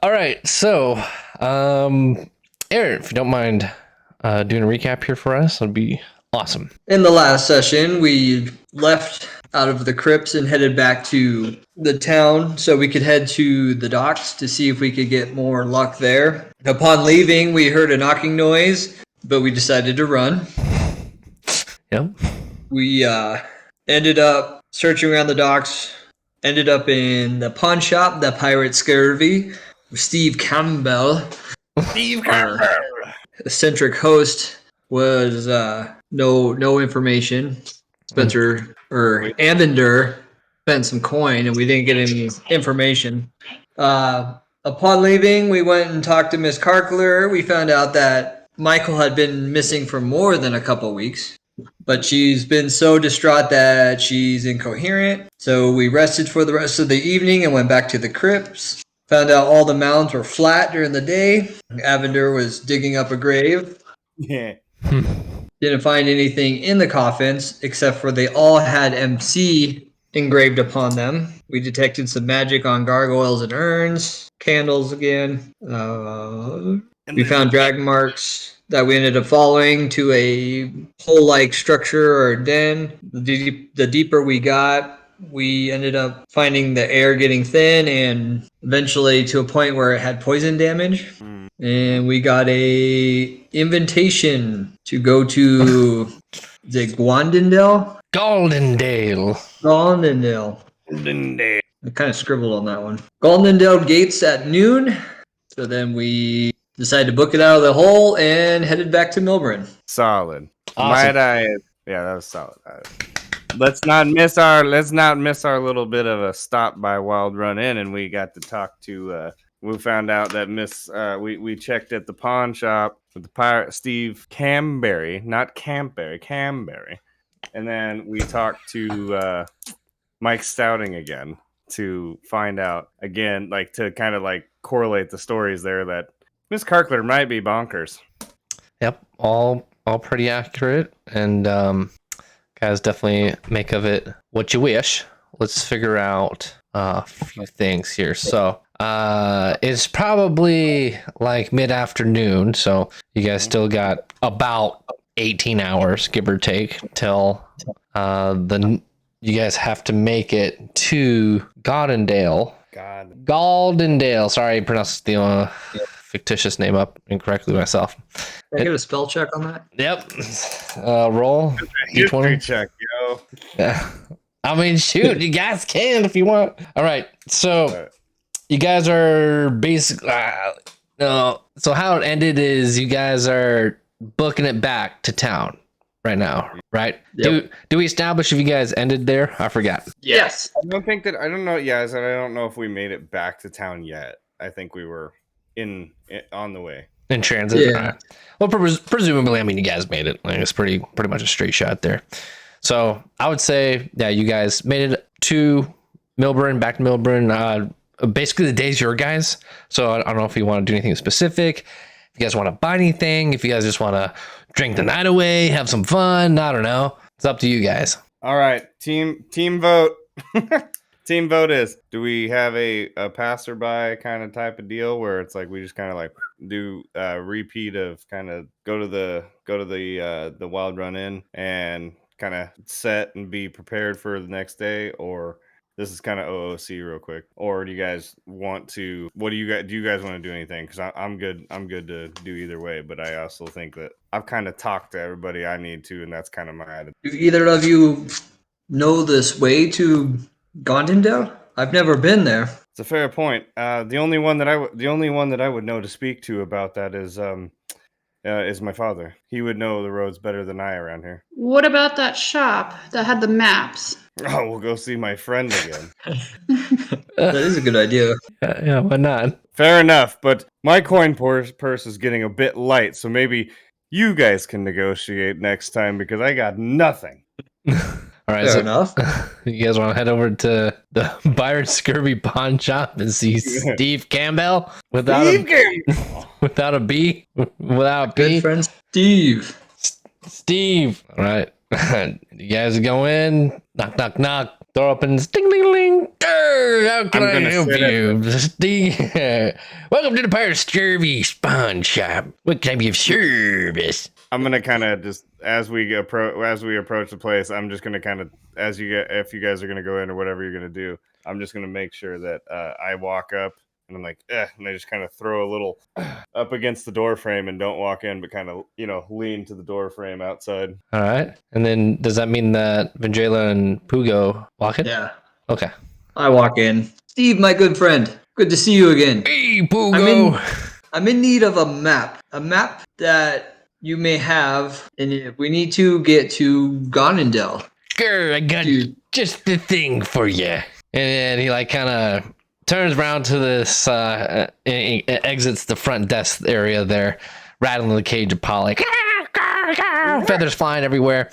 All right. So, Aaron, if you don't mind doing a recap here for us, that'd be awesome. In the last session, we left out of the crypts and headed back to the town so we could head to the docks to see if we could get more luck there. Upon leaving, we heard a knocking noise, but we decided to run. Yep. We ended up searching around the docks, ended up in the pawn shop, the Pirate Scurvy, with Steve Campbell. Steve Campbell. Eccentric host was no information. Spencer or Anvindr spent some coin and we didn't get any information. Upon leaving, we went and talked to Miss Karkler. We found out that Michael had been missing for more than a couple weeks, but she's been so distraught that she's incoherent. So we rested for the rest of the evening and went back to the crypts. Found out all the mounds were flat during the day. Anvindr was digging up a grave. Yeah. Didn't find anything in the coffins except for they all had MC engraved upon them. We detected some magic on gargoyles and urns, candles again. We found drag marks that we ended up following to a hole-like structure or den. The deeper we got, we ended up finding the air getting thin and eventually to a point where it had poison damage. And we got a invitation to go to the Gwandendale? Goldendale. I kind of scribbled on that one. Goldendale gates at noon. So then we decided to book it out of the hole and headed back to Milburn. Solid. Awesome. Yeah, that was solid. Let's not miss our little bit of a stop by Wild Run Inn, and we got to talk to. We found out that we checked at the pawn shop with the pirate Steve Camberry, not Campberry, Camberry, and then we talked to Mike Stouting again to find out again, like to kind of like correlate the stories there that Miss Karkler might be bonkers. Yep, all pretty accurate, and guys, definitely make of it what you wish. Let's figure out a few things here. So, it's probably like mid-afternoon, so you guys still got about 18 hours, give or take, till you guys have to make it to Goldendale. Sorry, I pronounced the fictitious name up incorrectly myself. Can I get a spell check on that? Yep. Roll D20 check, yo. Yeah. I mean, shoot, you guys can if you want. All right, so you guys are basically so how it ended is you guys are booking it back to town right now, right? Yep. Do we establish if you guys ended there? I forgot. Yes. I don't know. Yeah, I said I don't know if we made it back to town yet. I think we were on the way. In transit. Yeah. Right. Well, presumably, I mean, you guys made it. Like, it's pretty much a straight shot there. So I would say, yeah, you guys made it to Milburn, back to Milburn. Basically, the day's your guys. So I don't know if you want to do anything specific. If you guys want to buy anything, if you guys just want to drink the night away, have some fun. I don't know. It's up to you guys. All right, team vote. Team vote is: do we have a passerby kind of type of deal where it's like we just kind of like do a repeat of kind of go to the Wild Run Inn and kind of set and be prepared for the next day, or this is kind of OOC real quick, or do you guys want to? Do you guys want to do anything? Because I'm good to do either way, but I also think that I've kind of talked to everybody I need to, and that's kind of my attitude. Do either of you know this way to Goldendale? I've never been there. It's a fair point. The only one that I would know to speak to about that is my father. He would know the roads better than I around here. What about that shop that had the maps? Oh, we'll go see my friend again. That is a good idea. Yeah, why not? Fair enough, but my coin purse is getting a bit light, so maybe you guys can negotiate next time because I got nothing. All right, Fair enough. You guys want to head over to the Byron Scurvy pawn shop and see Steve Campbell without a B, without a P? Good friend Steve. Steve. All right. You guys go in, knock, knock, knock. Door opens. Ding, ding, ding. How can I'm I gonna help sit at you? Steed? Welcome to the Pirate Scurvy Spawn Shop. What can I be of service? I'm gonna kind of just as we approach the place. I'm just gonna kind of if you guys are gonna go in or whatever you're gonna do. I'm just gonna make sure that I walk up and I'm like, and I just kind of throw a little up against the door frame and don't walk in, but kind of lean to the door frame outside. All right. And then does that mean that Vindrela and Pugo walk in? Yeah. Okay. I walk in. Steve, my good friend. Good to see you again. Hey, Pugo. I'm in need of a map. A map that you may have, and we need to get to Gonendel. Sure, I got just the thing for you. And then he like kind of turns around to this, exits the front desk area there, rattling the cage of pollock. Feathers flying everywhere,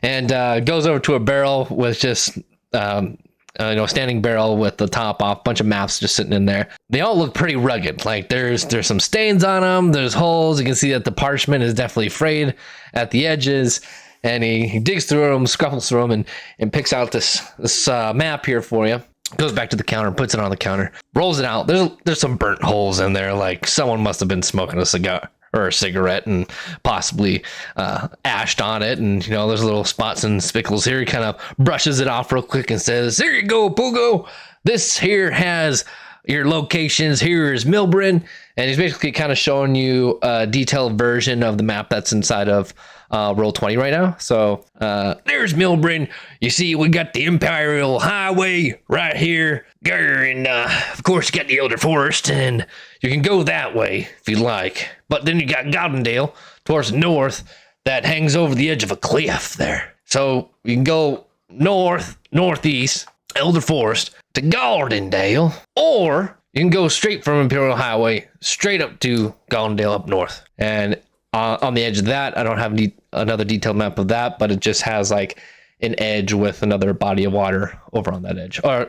and goes over to a barrel with just standing barrel with the top off, bunch of maps just sitting in there. They all look pretty rugged. Like there's some stains on them, there's holes. You can see that the parchment is definitely frayed at the edges. And he digs through them, scuffles through them, and picks out this map here for you. Goes back to the counter, puts it on the counter, rolls it out. There's some burnt holes in there, like someone must have been smoking a cigar or a cigarette and possibly ashed on it. And there's little spots and spickles here. He kind of brushes it off real quick and says, "There you go, Pugo. This here has your locations. Here is Milbrin." And he's basically kind of showing you a detailed version of the map that's inside of Roll20 right now. So there's Milbrin. You see, we got the Imperial Highway right here. And of course, you got the Elder Forest, and you can go that way if you like. But then you got Goddendale towards the north that hangs over the edge of a cliff there. So you can go northeast, Elder Forest, to Goddendale, or you can go straight from Imperial Highway straight up to Goddendale up north. And on the edge of that, I don't have another detailed map of that, but it just has like an edge with another body of water over on that edge. Or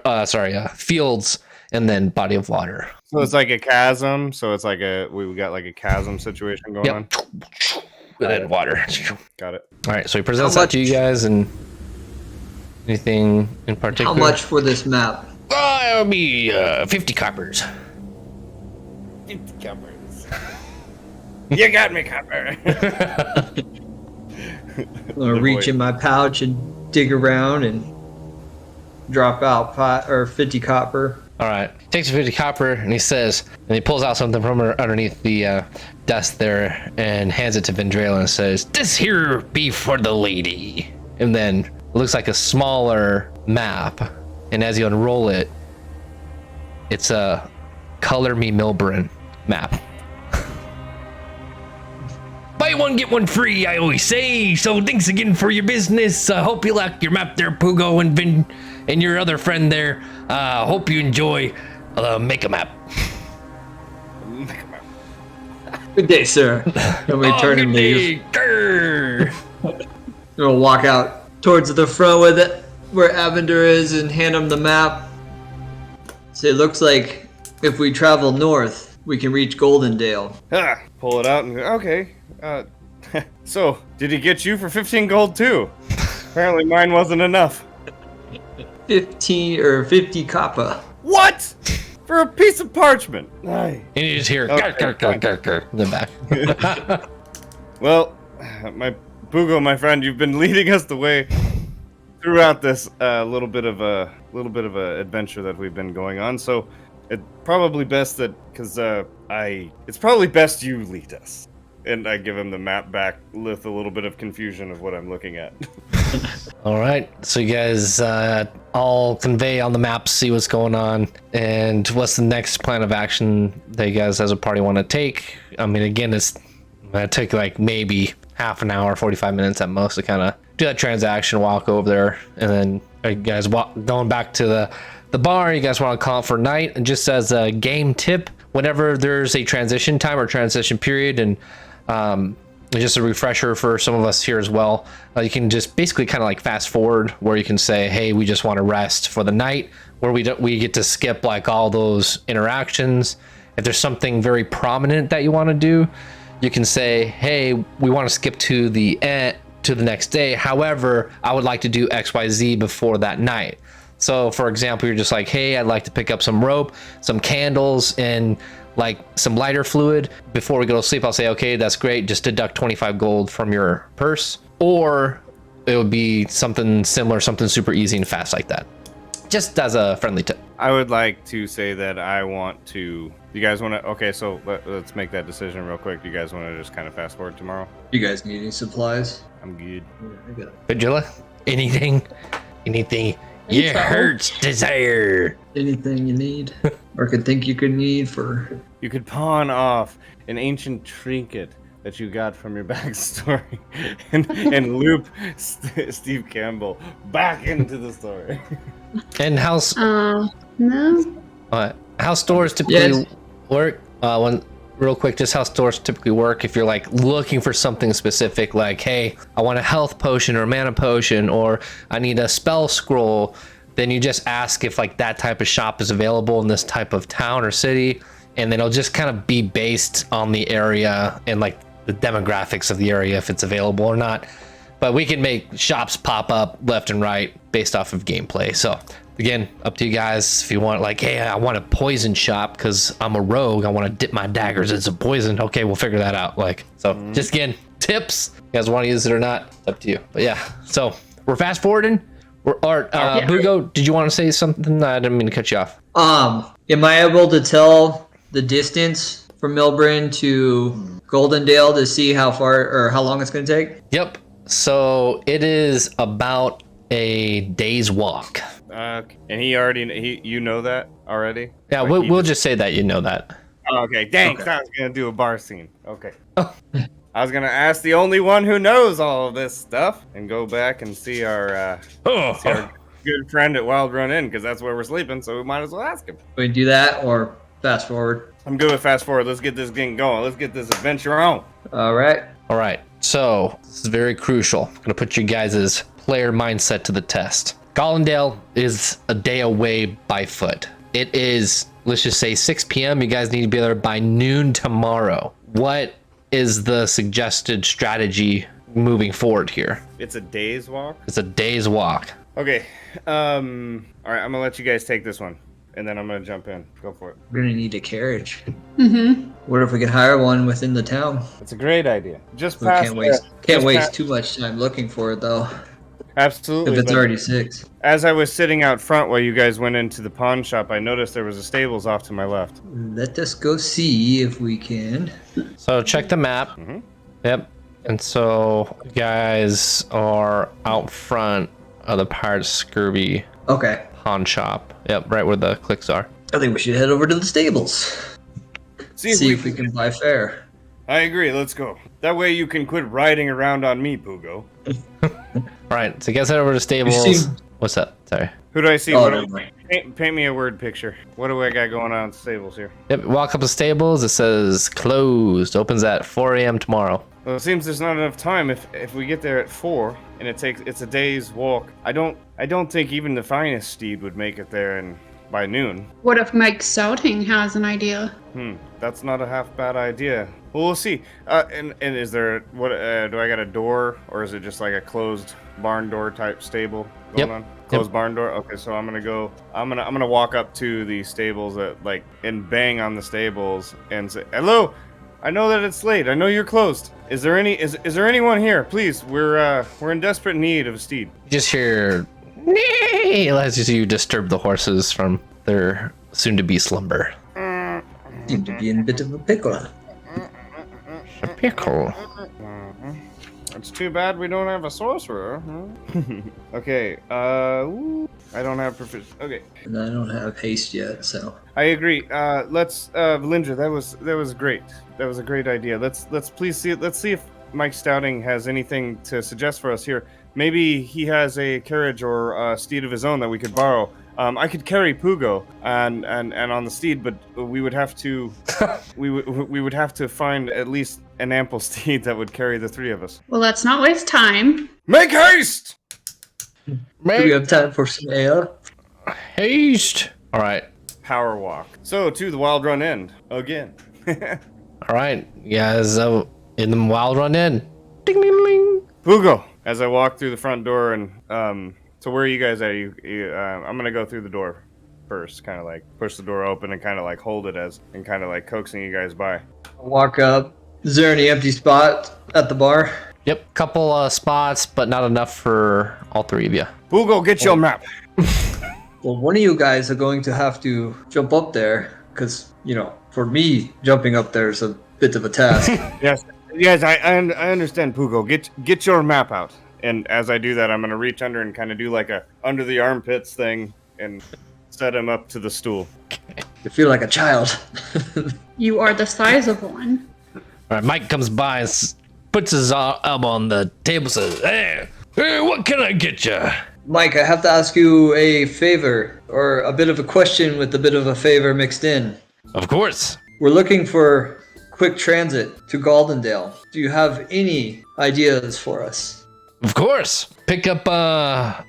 fields and then body of water. So it's like a chasm. So it's like we got like a chasm situation going on. And then water. Got it. All right, so he presents that to you guys, and anything in particular? How much for this map? It'll be 50 coppers. 50 coppers. You got me, copper. I'm gonna reach in my pouch and dig around and drop out 50 copper. All right. Takes a 50 copper and he says, and he pulls out something from underneath the desk there and hands it to Vindrela and says, "This here be for the lady." And then it looks like a smaller map. And as you unroll it, it's a Color Me Milbrin map. Buy one, get one free, I always say. So thanks again for your business. Hope you like your map there, Pugo and Vin and your other friend there. Hope you enjoy. Make a map. Good day, sir. Let me turn and leave. I'm gonna walk out towards the front with it, where Anvindr is, and hand him the map. So it looks like if we travel north, we can reach Goldendale. Pull it out and go, okay. So, did he get you for 15 gold too? Apparently mine wasn't enough. 50 copper. What? For a piece of parchment? Aye. And you just hear in the back. Well, my Pugo, my friend, you've been leading us the way throughout this little bit of a adventure that we've been going on. So it's probably best that it's probably best you lead us. And I give him the map back with a little bit of confusion of what I'm looking at. All right, so you guys all convey on the map, see what's going on, and what's the next plan of action that you guys as a party want to take. I mean, again, it's gonna take like maybe half an hour, 45 minutes at most to kind of do that transaction, walk over there, and then you guys going back to the bar. You guys want to call it for night. And just as a game tip, whenever there's a transition time or transition period, and just a refresher for some of us here as well, you can just basically kind of like fast forward, where you can say, hey, we just want to rest for the night, where we get to skip like all those interactions. If there's something very prominent that you want to do, you can say, hey, we want to skip to the next day. However, I would like to do XYZ before that night. So for example, you're just like, hey, I'd like to pick up some rope, some candles, and like some lighter fluid before we go to sleep. I'll say, okay, that's great. Just deduct 25 gold from your purse. Or it would be something similar, something super easy and fast like that. Just as a friendly tip. I would like to say that I want to. You guys want to? Okay, so let's make that decision real quick. Do you guys want to just kind of fast forward tomorrow? You guys need any supplies? I'm good. Yeah, I got it. Vindrela, anything your heart's desire. Anything you need, or could think you could need for. You could pawn off an ancient trinket that you got from your backstory, and loop Steve Campbell back into the story. And house No. how stores typically work. Real quick, just how stores typically work. If you're like looking for something specific, like, hey, I want a health potion or a mana potion, or I need a spell scroll, then you just ask if like that type of shop is available in this type of town or city, and then it'll just kind of be based on the area and like the demographics of the area if it's available or not. But we can make shops pop up left and right based off of gameplay. So again, up to you guys. If you want, like, hey, I want a poison shop because I'm a rogue, I want to dip my daggers in some poison. Okay, we'll figure that out. Like, so just again, tips. You guys want to use it or not? It's up to you. But yeah, so we're fast forwarding. Pugo, did you want to say something? I didn't mean to cut you off. Am I able to tell the distance from Milburn to Goldendale to see how far or how long it's going to take? Yep. So it is about a day's walk. And you know that already? Yeah, Like, we'll just say that you know that. Oh, okay, dang, Okay. I was gonna do a bar scene. Okay. I was gonna ask the only one who knows all of this stuff and go back and see our good friend at Wild Run Inn, because that's where we're sleeping, so we might as well ask him. We do that or fast forward? I'm good with fast forward. Let's get this thing going. Let's get this adventure on. All right. All right, so this is very crucial. I'm gonna put you guys' player mindset to the test. Gollendale is a day away by foot. It is, let's just say 6 p.m. You guys need to be there by noon tomorrow. What is the suggested strategy moving forward here? It's a day's walk. It's a day's walk. Okay. All right, I'm gonna let you guys take this one, and then I'm gonna jump in. Go for it. We're gonna need a carriage. Mm-hmm. What if we could hire one within the town? It's a great idea. Just We past can't waste just waste past- too much time looking for it though. Absolutely. If it's but already 6. as I was sitting out front while you guys went into the pawn shop, I noticed there was a stables off to my left. Let us go see if we can. So check the map. Mhm. Yep. And so you guys are out front of the Pirates Scurvy Okay. pawn shop. Yep, right where the clicks are. I think we should head over to the stables. See if we can buy fare. I agree. Let's go. That way you can quit riding around on me, Pugo. All right, so you guys head over to stables. seem- What's up? Sorry. Who do I see? Oh, What never do- mind. paint me a word picture. What do I got going on in stables here? Yep, walk up the stables. It says closed. Opens at 4 a.m. tomorrow. Well, it seems there's not enough time. If we get there at 4 and it's a day's walk, I don't think even the finest steed would make it there by noon. What if Mike Souting has an idea? That's not a half bad idea. Well, we'll see. And is there what? Do I got a door, or is it just like a closed barn door type stable going Yep. on? Closed barn door. Okay, so I'm gonna walk up to the stables and bang on the stables and say, "Hello, I know that it's late. I know you're closed. Is there anyone here? Please, we're in desperate need of a steed." You just hear neigh as you disturb the horses from their soon-to-be slumber. Seem to be in a bit of a pickle. A pickle. It's too bad we don't have a sorcerer. Okay, I don't have proficiency. Okay, And I don't have haste yet, so. I agree. Let's, Valindra, that was great. That was a great idea. Let's please see. Let's see if Mike Stouting has anything to suggest for us here. Maybe he has a carriage or a steed of his own that we could borrow. I could carry Pugo and on the steed, but we would have to we would have to find at least an ample steed that would carry the 3 of us. Well, let's not waste time. Make haste! Do we have time for some ale? Haste. All right. Power walk. So to the Wild Run End again. All right. You guys in the Wild Run Inn. Ding, ding, ding. Pugo. As I walk through the front door and So where are you guys at? I'm gonna go through the door first, kind of like push the door open and kind of like hold it and kind of like coaxing you guys by. I'll walk up. Is there any empty spots at the bar? Yep, couple spots, but not enough for all three of you. Pugo, get your map. Well, one of you guys are going to have to jump up there, because, for me, jumping up there is a bit of a task. Yes, I understand, Pugo. Get your map out. And as I do that, I'm gonna reach under and kind of do like a under the armpits thing and set him up to the stool. You feel like a child. You are the size of one. All right, Mike comes by and puts his elbow on the table, says, hey, what can I get you? Mike, I have to ask you a favor, or a bit of a question with a bit of a favor mixed in. Of course. We're looking for quick transit to Galdendale. Do you have any ideas for us? Of course. Pick up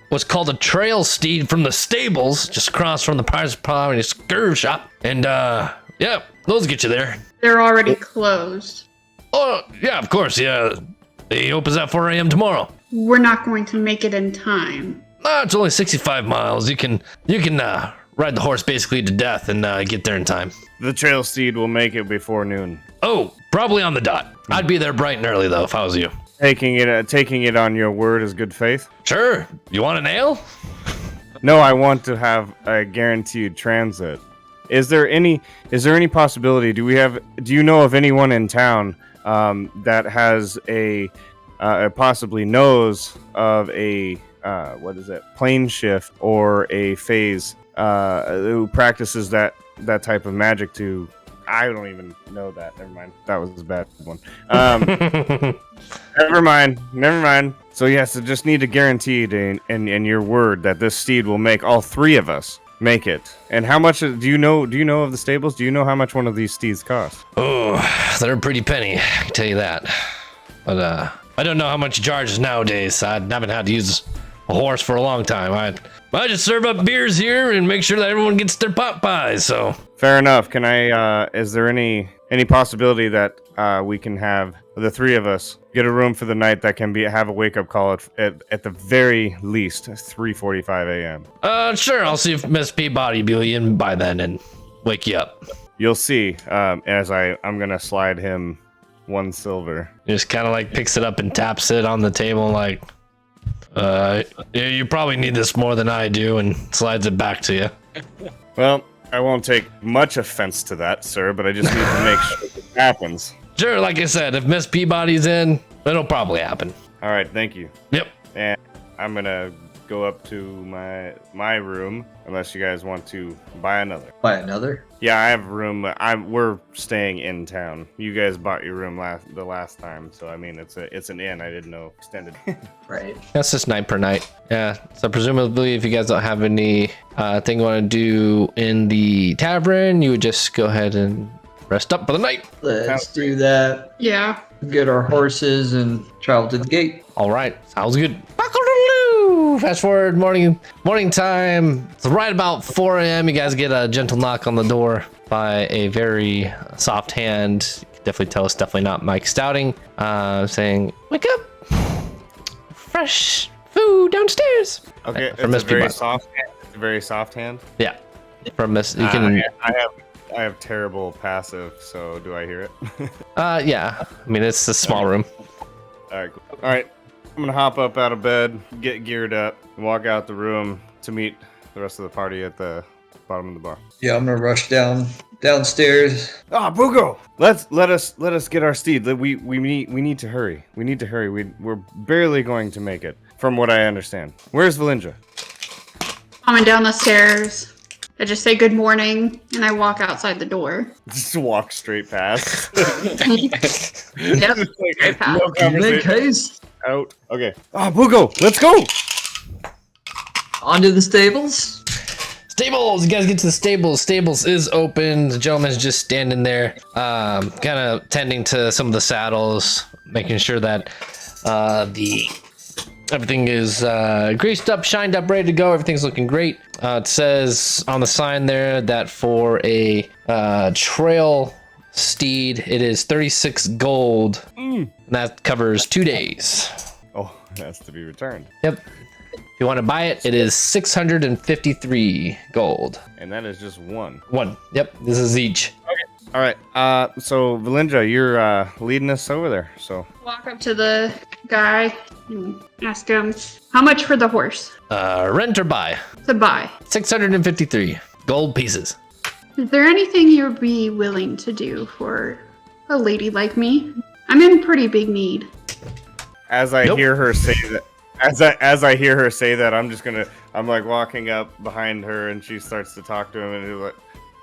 what's called a trail steed from the stables, just across from the Pirates Pond and Scurv shop. And yeah, those get you there. They're already closed. Oh, yeah, of course, yeah. He opens at 4 a.m. tomorrow. We're not going to make it in time. It's only 65 miles. You can ride the horse basically to death and get there in time. The trail steed will make it before noon. Oh, probably on the dot. I'd be there bright and early though if I was you. Taking it on your word is good faith. Sure. You want an ale? No, I want to have a guaranteed transit. Is there any possibility? Do you know of anyone in town that has possibly knows of a plane shift or a phase who practices that type of magic to? I don't even know that. Never mind. That was a bad one. Never mind. So yes, I just need a guaranteed and your word that this steed will make all three of us make it. And how much do you know of the stables? Do you know how much one of these steeds costs? Oh, they're a pretty penny, I can tell you that. But I don't know how much it charges nowadays. I haven't had to use a horse for a long time. I just serve up beers here and make sure that everyone gets their pot pies, so. Fair enough. Can I, is there any possibility that we can have the three of us get a room for the night that can have a wake-up call at the very least 3:45 a.m.? Sure. I'll see if Miss Peabody will be in by then and wake you up. You'll see, as I'm going to slide him 1 silver. He just kind of like picks it up and taps it on the table like, yeah, you probably need this more than I do, and slides it back to you. Well, I won't take much offense to that, sir, but I just need to make sure it happens. Sure, like I said, if Miss Peabody's in, it'll probably happen. All right, thank you. Yep. And I'm gonna go up to my room, unless you guys want to buy another. Buy another? Yeah, I have a room. We're staying in town. You guys bought your room the last time, so I mean it's an inn. I didn't know extended. Right. That's just night per night. Yeah. So presumably, if you guys don't have any thing you want to do in the tavern, you would just go ahead and rest up for the night. Let's do that. Yeah. Get our horses and travel to the gate. All right. Sounds good. Fast forward, morning time. It's right about 4 a.m. You guys get a gentle knock on the door by a very soft hand. You can definitely tell it's definitely not Mike Stouting. Saying, "Wake up! Fresh food downstairs." Okay, From Miss it's a very Peabody. soft hand. It's a very soft hand. Yeah. From Miss, you can. I have terrible passive, so do I hear it? Yeah. I mean, it's a small room. All right, cool. All right. I'm gonna hop up out of bed, get geared up, and walk out the room to meet the rest of the party at the bottom of the bar. Yeah, I'm gonna rush downstairs. Ah, Pugo! Let us get our steed. We need to hurry. We need to hurry. We're barely going to make it, from what I understand. Where's Valinja? Coming down the stairs. I just say good morning and I walk outside the door. Just walk straight past. Yep. Straight past. No Make conversation. haste. Out. Okay. Ah, Pugo, let's go. Onto the stables. Stables! You guys get to the stables. Stables is open. The gentleman's just standing there, kind of tending to some of the saddles, making sure that everything is greased up, shined up, ready to go. Everything's looking great. It says on the sign there that for a trail steed, it is 36 gold. And that covers 2 days. Oh, that's to be returned. Yep. If you want to buy it, it is 653 gold. And that is just one. One. Yep, this is each. All right. So Valindra, you're leading us over there. So Walk up to the guy and ask him, how much for the horse? Rent or buy? To buy. 653 gold pieces. Is there anything you would be willing to do for a lady like me? I'm in pretty big need. as I Nope. hear her say that, as I hear her say that, I'm like walking up behind her, and she starts to talk to him, and he's like,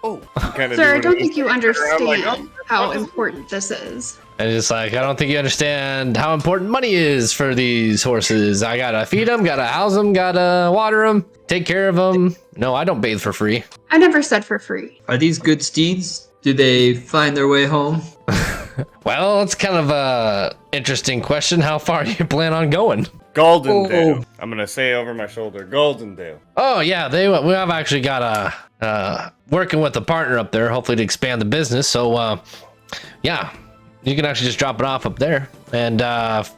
"Oh, kind of." Sir, I don't think you I'm understand like, "Oh, how what is-" important this is. And it's like, I don't think you understand how important money is for these horses. I gotta feed them, gotta house them, gotta water them, take care of them. No, I don't bathe for free. I never said for free. Are these good steeds? Do they find their way home? Well, it's kind of a interesting question. How far do you plan on going? Goldendale. I'm gonna say over my shoulder, Goldendale. Oh yeah, we have actually got working with a partner up there, hopefully to expand the business. So yeah, you can actually just drop it off up there, and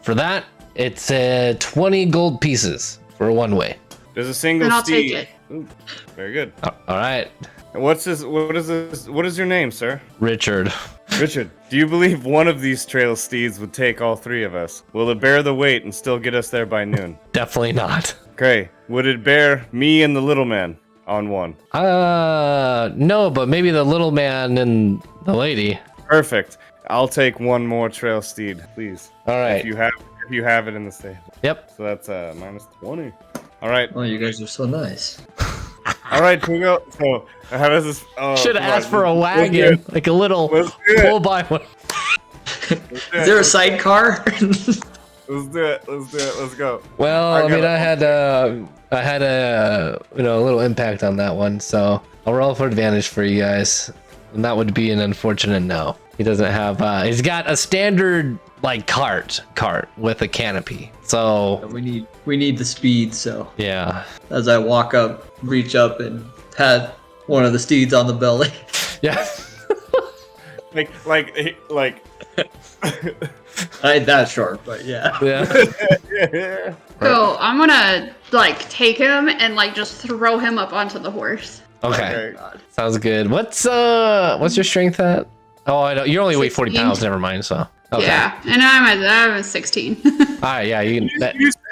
for that, it's 20 gold pieces for a one way. There's a single Then I'll steed. take it. Ooh, very good. All right, And what's this? What is this? What is your name, sir? Richard. Richard, do you believe one of these trail steeds would take all three of us? Will it bear the weight and still get us there by noon? Definitely not. Okay. Would it bear me and the little man on one? No, but maybe the little man and the lady. Perfect. I'll take one more trail steed, please. All right. If you have it in the stable. Yep. So that's minus 20. All right. Oh, you guys are so nice. All right, Pugo. So how does this? Oh, Should have come asked on. for a Let's do wagon, it. like a little Let's do it. pull by one. Let's do Is it. there a sidecar? Let's do it. Let's do it. Let's go. Well, I I mean, got I had a a little impact on that one, so I'll roll for advantage for you guys, and that would be an unfortunate no. He doesn't have. He's got a standard like cart with a canopy. So we need the speed. So yeah, as I walk up, reach up and pat one of the steeds on the belly. yeah. Like. I ain't that short, but yeah. Yeah. So I'm gonna like take him and like just throw him up onto the horse. Okay. Okay. Sounds good. What's your strength at? Oh, I know you only weigh 40 16. pounds. Never mind. So okay. Yeah, and I'm a 16. All right. Yeah. You can.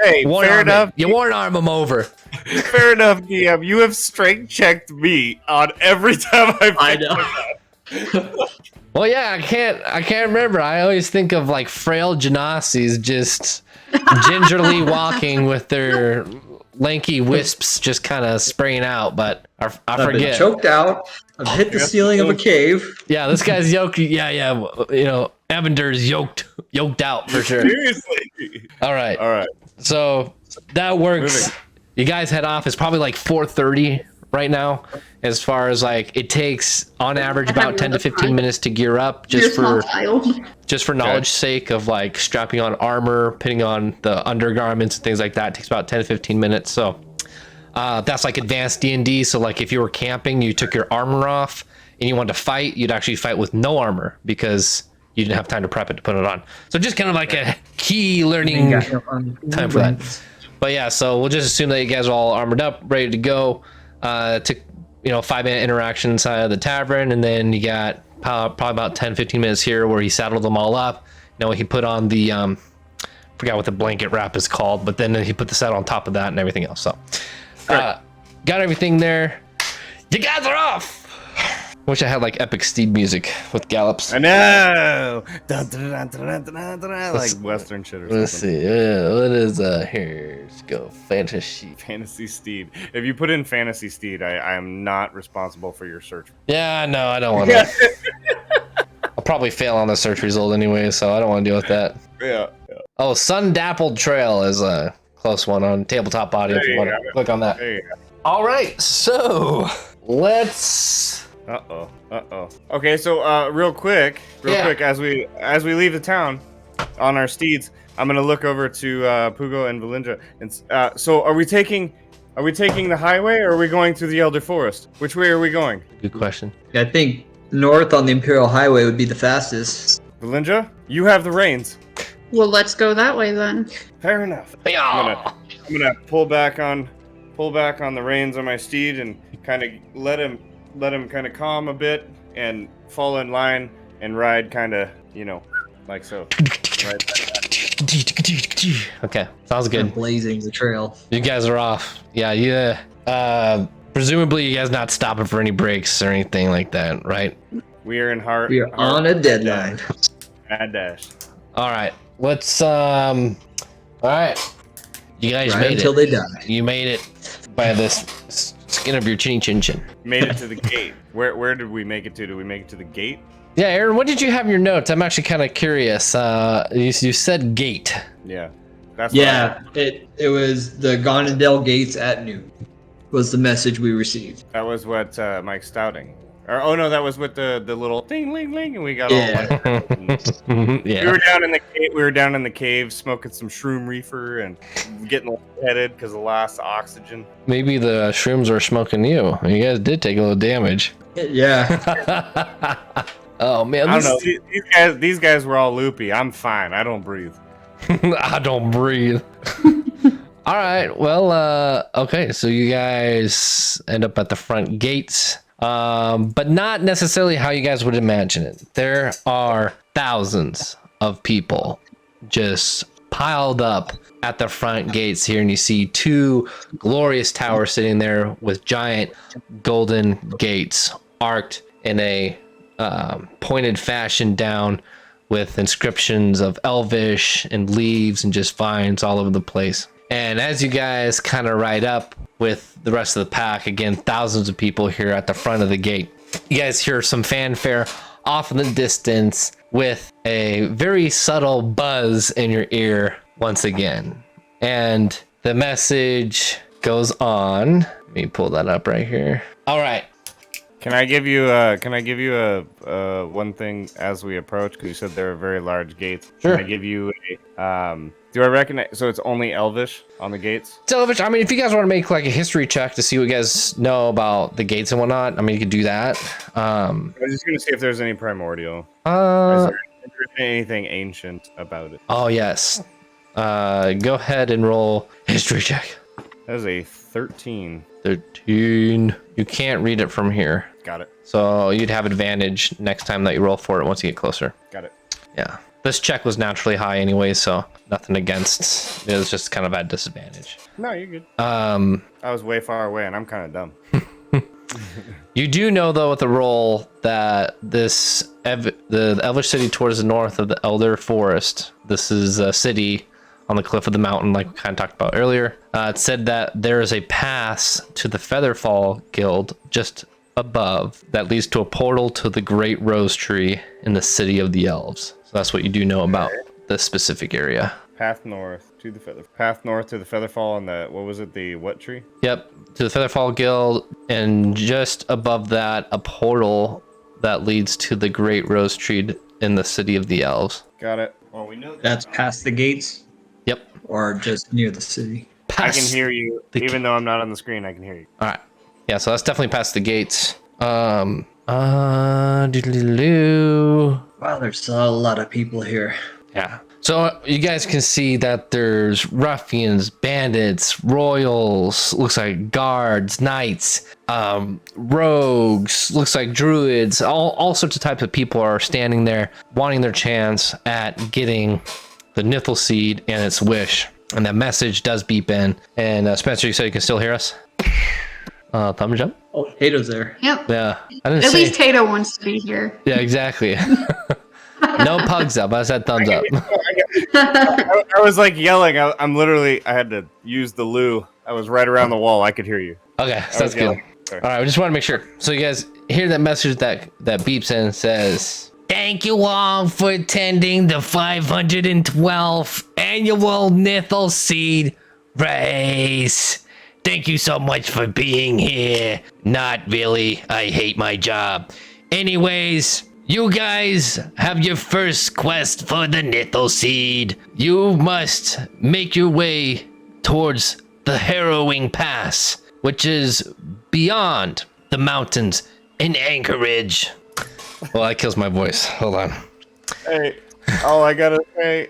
Hey, fair enough. You one arm him over. Fair enough, DM. You have strength checked me on every time I I've know. Well, yeah, I can't remember. I always think of like frail Genasi's just gingerly walking with their lanky wisps just kind of spraying out, but I I've been forget. choked out. I've hit the ceiling of a cave. Yeah, this guy's yoked. Yeah, you know, Anvindr's yoked out for sure. Seriously. All right. All right. So that works. Moving. You guys head off. It's probably like 4:30 right now. As far as like it takes on average about 10 to 15 minutes to gear up, You're a just small for child. knowledge sake of like strapping on armor, putting on the undergarments and things like that. It takes about 10 to 15 minutes. So that's like advanced D&D. So like if you were camping, you took your armor off and you wanted to fight, you'd actually fight with no armor because you didn't have time to prep it to put it on. So just kind of like a key learning time for that. But yeah, so we'll just assume that you guys are all armored up, ready to go. Took 5-minute interaction inside of the tavern, and then you got probably about 10-15 minutes here where he saddled them all up. He put on the forgot what the blanket wrap is called, but then he put the saddle on top of that and everything else. So got everything there. You guys are off. Wish I had like epic steed music with gallops. I know. Dun, dun, dun, dun, dun, dun, dun, like Western shit or something. Let's see. What is here? Let's go. Fantasy. Fantasy Steed. If you put in Fantasy Steed, I am not responsible for your search. Yeah, no, I don't want to. I'll probably fail on the search result anyway, so I don't want to deal with that. Yeah. Oh, Sun Dappled Trail is a close one on Tabletop Audio if you want to click on that. There you go. All right, so let's. Uh-oh. Okay, so real quick, as we leave the town on our steeds, I'm gonna look over to Pugo and Valindra. And so are we taking the highway or are we going through the Elder Forest? Which way are we going? Good question. I think north on the Imperial Highway would be the fastest. Valindra, you have the reins. Well, let's go that way then. Fair enough. Yeah. I'm gonna pull back on the reins on my steed and kind of let him kind of calm a bit and fall in line and ride kind of, like so. Right. Okay, sounds good. Blazing the trail. You guys are off. Yeah. Presumably you guys not stopping for any breaks or anything like that, right? We are in heart. We are on a deadline. Mad dash. All right. Let's all right. You guys Right made until it. they die. You made it by this skin of your chinny chin chin. Made it to the gate. Where did we make it to? Did we make it to the gate? Yeah, Aaron, what did you have in your notes? I'm actually kind of curious. You said gate. Yeah. That's Yeah, it was the Gonadel gates at noon. Was the message we received. That was what Mike Stouting. Or oh no, that was with the little ding ling ling, and we got Yeah. all. Yeah. We were down in the cave. We were down in the cave smoking some shroom reefer and getting headed because of lost oxygen. Maybe the shrooms were smoking you. You guys did take a little damage. Yeah. Oh man, I don't know. These guys were all loopy. I'm fine. I don't breathe. I don't breathe. All right. Well, okay. So you guys end up at the front gates, but not necessarily how you guys would imagine it. There are thousands of people just piled up at the front gates here, and you see two glorious towers sitting there with giant golden gates arced in a pointed fashion down with inscriptions of Elvish and leaves and just vines all over the place. And as you guys kind of ride up with the rest of the pack, again, thousands of people here at the front of the gate, you guys hear some fanfare off in the distance with a very subtle buzz in your ear once again. And the message goes on. Let me pull that up right here. All right. Can I give you a one thing as we approach? Because you said there are very large gates. Sure. Can I give you a do I recognize? So it's only Elvish on the gates. Elvish, I mean, if you guys want to make like a history check to see what you guys know about the gates and whatnot, I mean, you could do that. I was just gonna see if there's any primordial. Is there anything ancient about it? Oh yes. Go ahead and roll history check. That is a 13. 13. You can't read it from here, Got it. so you'd have advantage next time that you roll for it once you get closer. Got it. Yeah. This check was naturally high anyway, so nothing against. It was just kind of at disadvantage. No, you're good. I I was way far away, and I'm kind of dumb. You do know, though, with the roll that the Elvish city towards the north of the Elder Forest, this is a city on the cliff of the mountain, like we kind of talked about earlier. It said that there is a pass to the Featherfall Guild just above that leads to a portal to the Great Rose Tree in the City of the Elves. So that's what you do know about this specific area. Path north to the Featherfall, and what was it? The what tree? Yep, to the Featherfall Guild, and just above that, a portal that leads to the Great Rose Tree in the City of the Elves. Got it. Well, we know That's past the gates Yep. or just near the city. I can hear you, even though I'm not on the screen. I can hear you. All right. Yeah, so that's definitely past the gates. Doodly-doo. Wow, there's a lot of people here. Yeah. So you guys can see that there's ruffians, bandits, royals, looks like guards, knights, rogues, looks like druids, all sorts of types of people are standing there wanting their chance at getting the Nythul seed and its wish. And that message does beep in. And Spencer, you said you can still hear us? Thumbs up? Oh, Tato's there. Yep. Yeah. I didn't At say... least Tato wants to be here. Yeah, exactly. No pugs up. I said thumbs up. I was like yelling. I'm literally. I had to use the loo. I was right around the wall. I could hear you. Okay, sounds good. All right, we just want to make sure. So you guys hear that message that beeps in and says, "Thank you all for attending the 512th annual Nythul Seed Race. Thank you so much for being here. Not really. I hate my job. Anyways, you guys have your first quest for the Nythul Seed. You must make your way towards the Harrowing Pass, which is beyond the mountains in Anchorage." Well, that kills my voice. Hold on. Hey, all I gotta say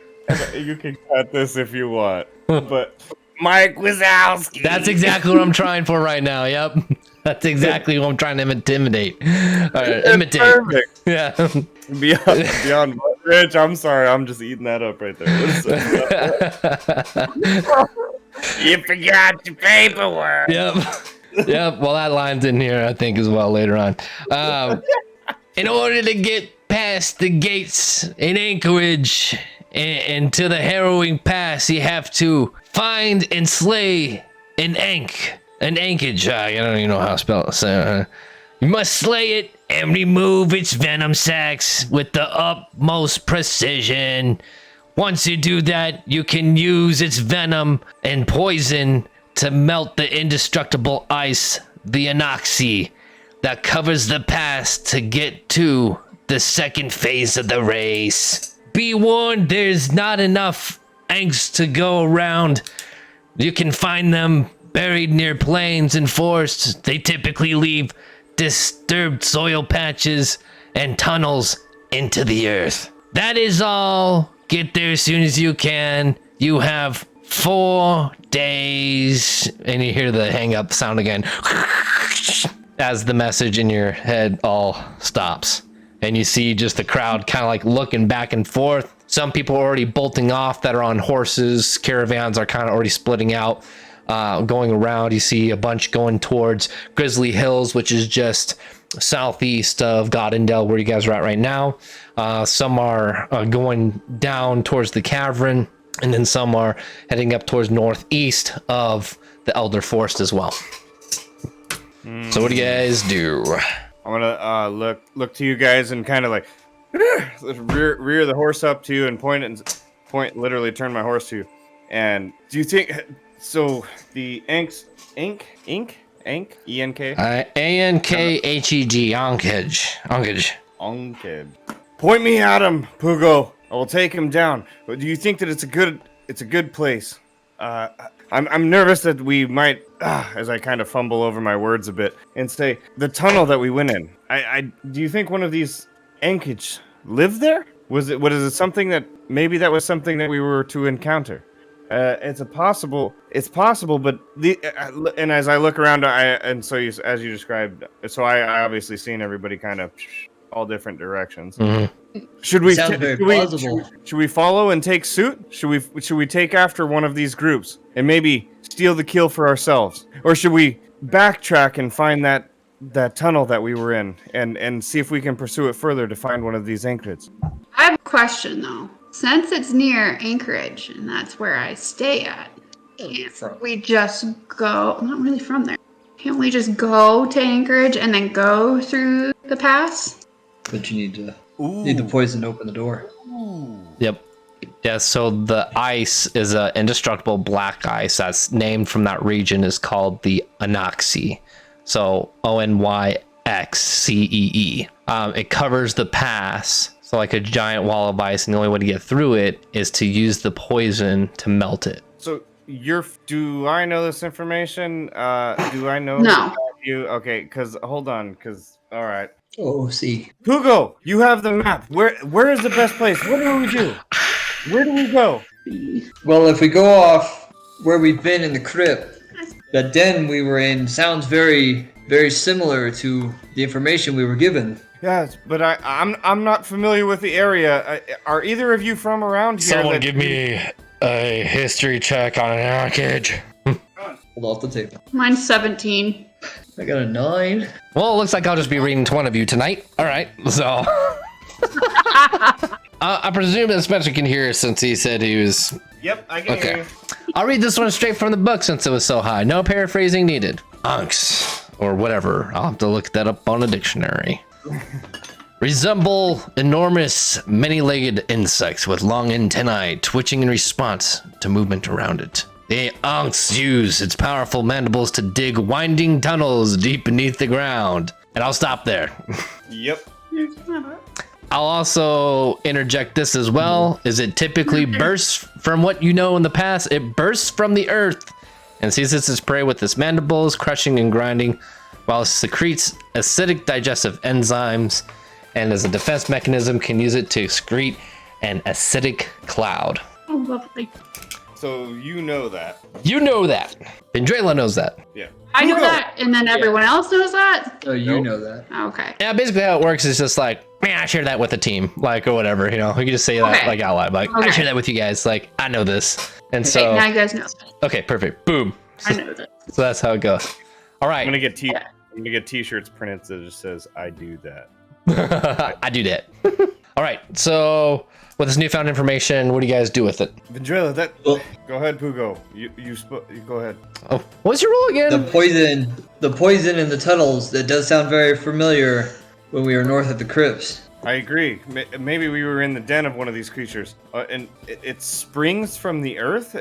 You can cut this if you want, but Mike Wazowski. That's exactly what I'm trying for right now. Yep. That's exactly what I'm trying to imitate. Imitate. Perfect. Yeah. Beyond Rich, I'm sorry, I'm just eating that up right there. You forgot your paperwork. Yep. Yep. Well, that line's in here, I think, as well later on. In order to get past the gates in Anchorage and to the harrowing pass, you have to find and slay an ankage. I don't even know how to spell it. So, you must slay it and remove its venom sacs with the utmost precision. Once you do that, you can use its venom and poison to melt the indestructible ice, the anoxy, that covers the pass to get to the second phase of the race. Be warned, there's not enough angst to go around. You can find them buried near plains and forests. They typically leave disturbed soil patches and tunnels into the earth. That is all. Get there as soon as you can. You have 4 days. And you hear the hang up sound again as the message in your head all stops. And you see just the crowd kind of like looking back and forth. Some people are already bolting off that are on horses. Caravans are kind of already splitting out, going around. You see a bunch going towards Grizzly Hills, which is just southeast of Goddendale, where you guys are at right now. Some are going down towards the cavern, and then some are heading up towards northeast of the Elder Forest as well. So what do you guys do? I'm gonna look to you guys and kind of like rear the horse up to you and literally turn my horse to you. And do you think so? The ink, E-N-K? A-N-K-H-E-G, Onkage. Point me at him, Pugo. I will take him down. But do you think that it's a good place? I'm nervous that we might, as I kind of fumble over my words a bit, and say the tunnel that we went in. Do you think one of these Ankage lived there? Was it something that maybe that was something that we were to encounter? It's possible, but and as I look around, as you described, so I obviously seen everybody kind of all different directions. Mm-hmm. Should we follow and take suit? Should we take after one of these groups and maybe steal the kill for ourselves, or should we backtrack and find that tunnel that we were in and see if we can pursue it further to find one of these anchorage? I have a question though. Since it's near Anchorage and that's where I stay at, can't we just go? I'm not really from there. Can't we just go to Anchorage and then go through the pass? But you need the poison to open the door. Ooh. Yep. Yeah, so the ice is an indestructible black ice that's named from that region, is called the Anoxy. So Onyxcee. It covers the pass, so like a giant wall of ice, and the only way to get through it is to use the poison to melt it. So do I know this information? Do I know No. you? Okay, hold on, all right. Oh, see. Pugo, you have the map. Where is the best place? What do we do? Where do we go? Well, if we go off where we've been in the crypt, the den we were in sounds very, very similar to the information we were given. Yes, but I'm not familiar with the area. Are either of you from around here? Someone give me a history check on an Anchorage. Hold off the table. Mine's 17. I got a 9. Well, it looks like I'll just be reading to one of you tonight. All right, so I presume that Spencer can hear since he said he was. Yep, I can hear you. I'll read this one straight from the book since it was so high. No paraphrasing needed. Unks, or whatever. I'll have to look that up on a dictionary. Resemble enormous, many-legged insects with long antennae twitching in response to movement around it. The Ankhs use its powerful mandibles to dig winding tunnels deep beneath the ground. And I'll stop there. Yep. I'll also interject this as well, is it typically bursts from what you know in the past. It bursts from the earth and seizes its prey with its mandibles, crushing and grinding, while it secretes acidic digestive enzymes, and as a defense mechanism can use it to excrete an acidic cloud. Oh, lovely. So you know that. You know that. Vindrela knows that. Yeah. I know Pugo! that, and then everyone else knows that. Oh, you Nope. know that. Okay. Yeah, basically how it works is just like, man, I share that with the team, like, or whatever, you know. We can just say that Okay. like out loud, like, I Okay. share that with you guys, like, I know this. And Okay, so, now you guys know that. okay, perfect. Boom. I know that. So that's how it goes. All I'm gonna right. get I'm gonna get T-shirts printed that just says "I do that." I do that. All right. So with this newfound information, what do you guys do with it? Vindrela, that. Well- Go ahead, Pugo. You go ahead. Oh, what's your rule again? The poison in the tunnels, that does sound very familiar when we were north of the crypts. I agree. Maybe we were in the den of one of these creatures, and it springs from the earth.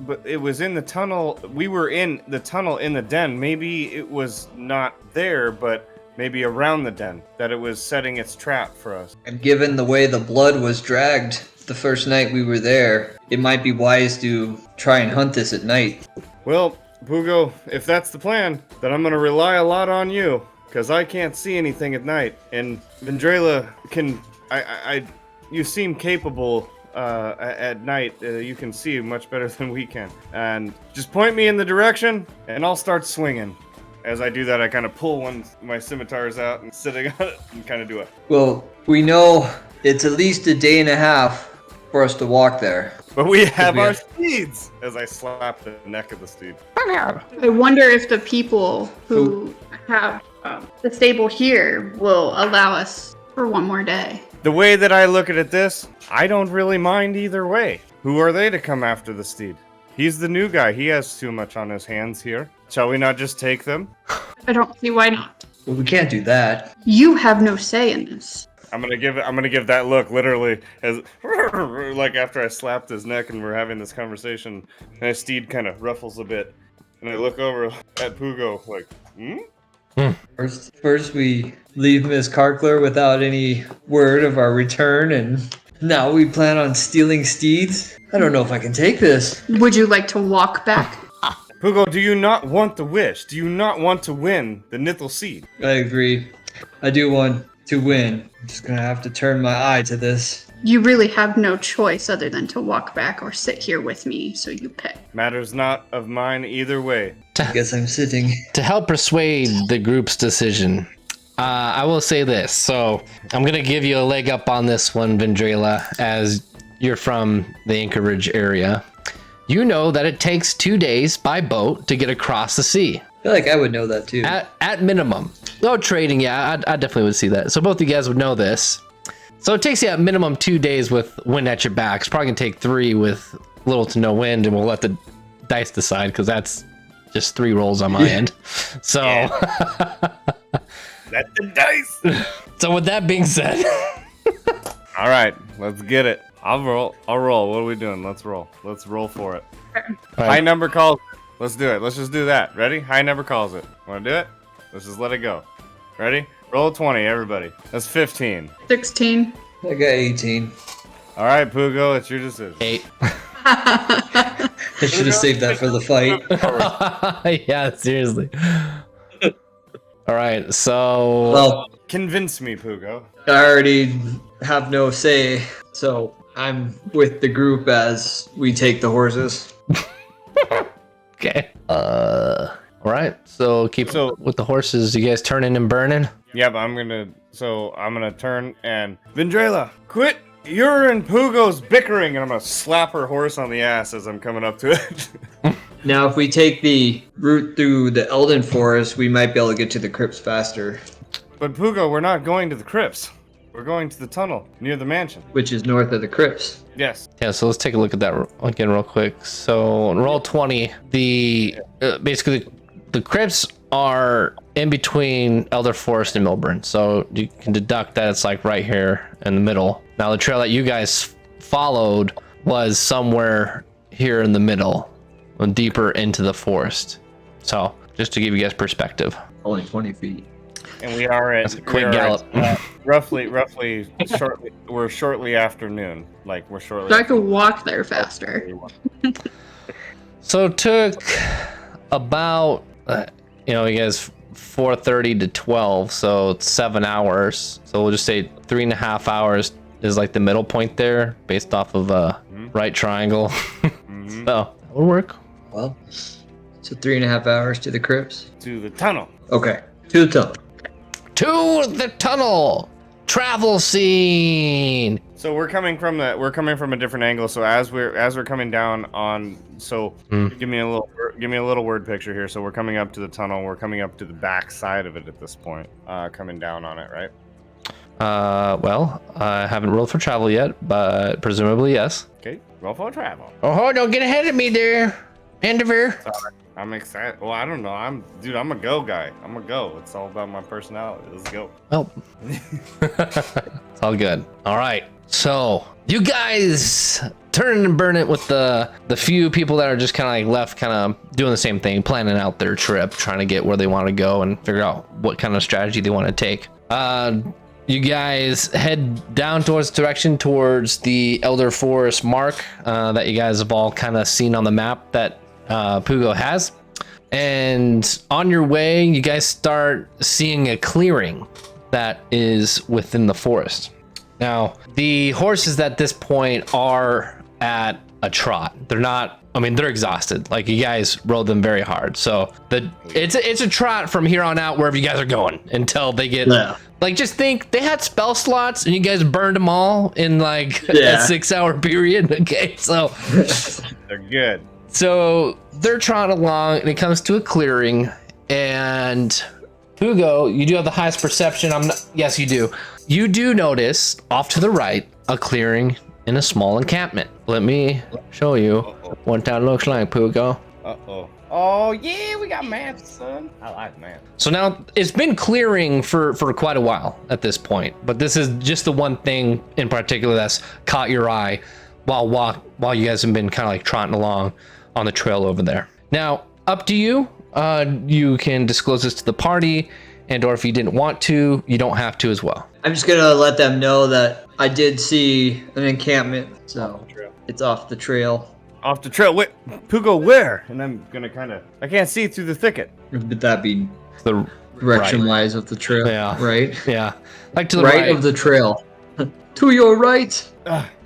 But it was in the tunnel. We were in the tunnel in the den. Maybe it was not there, but maybe around the den that it was setting its trap for us. And given the way the blood was dragged the first night we were there, it might be wise to try and hunt this at night. Well, Pugo, if that's the plan, then I'm gonna rely a lot on you, because I can't see anything at night. And Vindrela can, you seem capable at night. You can see much better than we can. And just point me in the direction, and I'll start swinging. As I do that, I kind of pull one of my scimitars out and sitting on it and kind of do it. Well, we know it's at least a day and a half for us to walk there. But we have we our have- steeds! As I slap the neck of the steed. I wonder if the people who have the stable here will allow us for one more day. The way that I look at this, I don't really mind either way. Who are they to come after the steed? He's the new guy. He has too much on his hands here. Shall we not just take them? I don't see why not. Well, we can't do that. You have no say in this. I'm gonna give that look literally as like after I slapped his neck and we're having this conversation, and his steed kind of ruffles a bit, and I look over at Pugo like, First we leave Miss Karkler without any word of our return, and now we plan on stealing steeds? I don't know if I can take this. Would you like to walk back? Pugo, do you not want the wish? Do you not want to win the Nythul seed? I agree. I do want to win. I'm just gonna have to turn my eye to this. You really have no choice other than to walk back or sit here with me, so you pick. Matters not of mine either way. I guess I'm sitting. To help persuade the group's decision, I will say this. So I'm going to give you a leg up on this one, Vindrela, as you're from the Anchorage area. You know that it takes 2 days by boat to get across the sea. I feel like I would know that too. At minimum. No trading, yeah, I definitely would see that. So both of you guys would know this. So it takes you at minimum 2 days with wind at your back. It's probably going to take 3 with little to no wind, and we'll let the dice decide, because that's just 3 rolls on my end. So, Let the dice! so with that being said, All right, let's get it. I'll roll. What are we doing? Let's roll. Let's roll for it. High number calls it. Let's do it. Let's just do that. Ready? High number calls it. Want to do it? Let's just let it go. Ready? Roll 20, everybody. That's 15. 16. I got 18. All right, Pugo, it's your decision. 8. I should have saved that for the fight. Yeah, seriously. All right, so Well, Convince me, Pugo. I already have no say, so I'm with the group as we take the horses. okay. All right, so keep with the horses. You guys turning and burning. Yeah, but I'm gonna turn and Vindrela, quit! You're and Pugo's bickering, and I'm gonna slap her horse on the ass as I'm coming up to it. Now, if we take the route through the Elden Forest, we might be able to get to the crypts faster, But Pugo, we're not going to the crypts. We're going to the tunnel near the mansion. which is north of the crypts. Yes. Yeah, so let's take a look at that again real quick. So on roll 20, the basically the crypts are in between Elder Forest and Milburn, so you can deduct that it's like right here in the middle. Now the trail that you guys followed was somewhere here in the middle, deeper into the forest. So just to give you guys perspective. Only 20 feet. And we are at That's a quick we are gallop. at, roughly shortly. We're shortly after noon. Like we're shortly. So I could walk there faster. So it took about you guys 4:30 to 12, so it's 7 hours. So we'll just say 3.5 hours is like the middle point there, based off of right triangle. Mhm. So that would work. Well, so 3.5 hours to the crypts. To the tunnel. Okay, to the tunnel. To the tunnel. Travel scene. So we're coming from a different angle. So as we're coming down on, so give me a little word picture here. So we're coming up to the tunnel. We're coming up to the back side of it at this point. Coming down on it, right? Well, I haven't rolled for travel yet, but presumably yes. Okay, roll for travel. Oh, don't get ahead of me there, Anvindr. Sorry, I'm excited. Well, I don't know. I'm a go guy. I'm a go. It's all about my personality. Let's go. Well, it's all good. All right. So you guys turn and burn it with the few people that are just kind of like left, kind of doing the same thing, planning out their trip, trying to get where they want to go and figure out what kind of strategy they want to take. You guys head down towards the Elder Forest mark that you guys have all kind of seen on the map that Pugo has. And on your way, you guys start seeing a clearing that is within the forest. Now, the horses at this point are at a trot. They're not, I mean, they're exhausted. Like, you guys rode them very hard. So it's a trot from here on out wherever you guys are going until they get, like, just think they had spell slots and you guys burned them all in like a 6-hour period. Okay, so They're good. So they're trotting along and it comes to a clearing, and Pugo, you do have the highest perception. Yes, you do. You do notice off to the right a clearing in a small encampment. Let me show you what that looks like, Pugo. Uh-oh. Oh, yeah, we got math, son. I like math. So now it's been clearing for quite a while at this point, but this is just the one thing in particular that's caught your eye while you guys have been kind of like trotting along on the trail over there. Now, up to you. You can disclose this to the party, and or if you didn't want to, you don't have to as well. I'm just gonna let them know that I did see an encampment, so it's off the trail. Off the trail. Wait, Pugo, where? And I'm gonna I can't see through the thicket. Would that be The direction-wise of the trail? Yeah. Right? Yeah, like to the Right of the trail. To your right.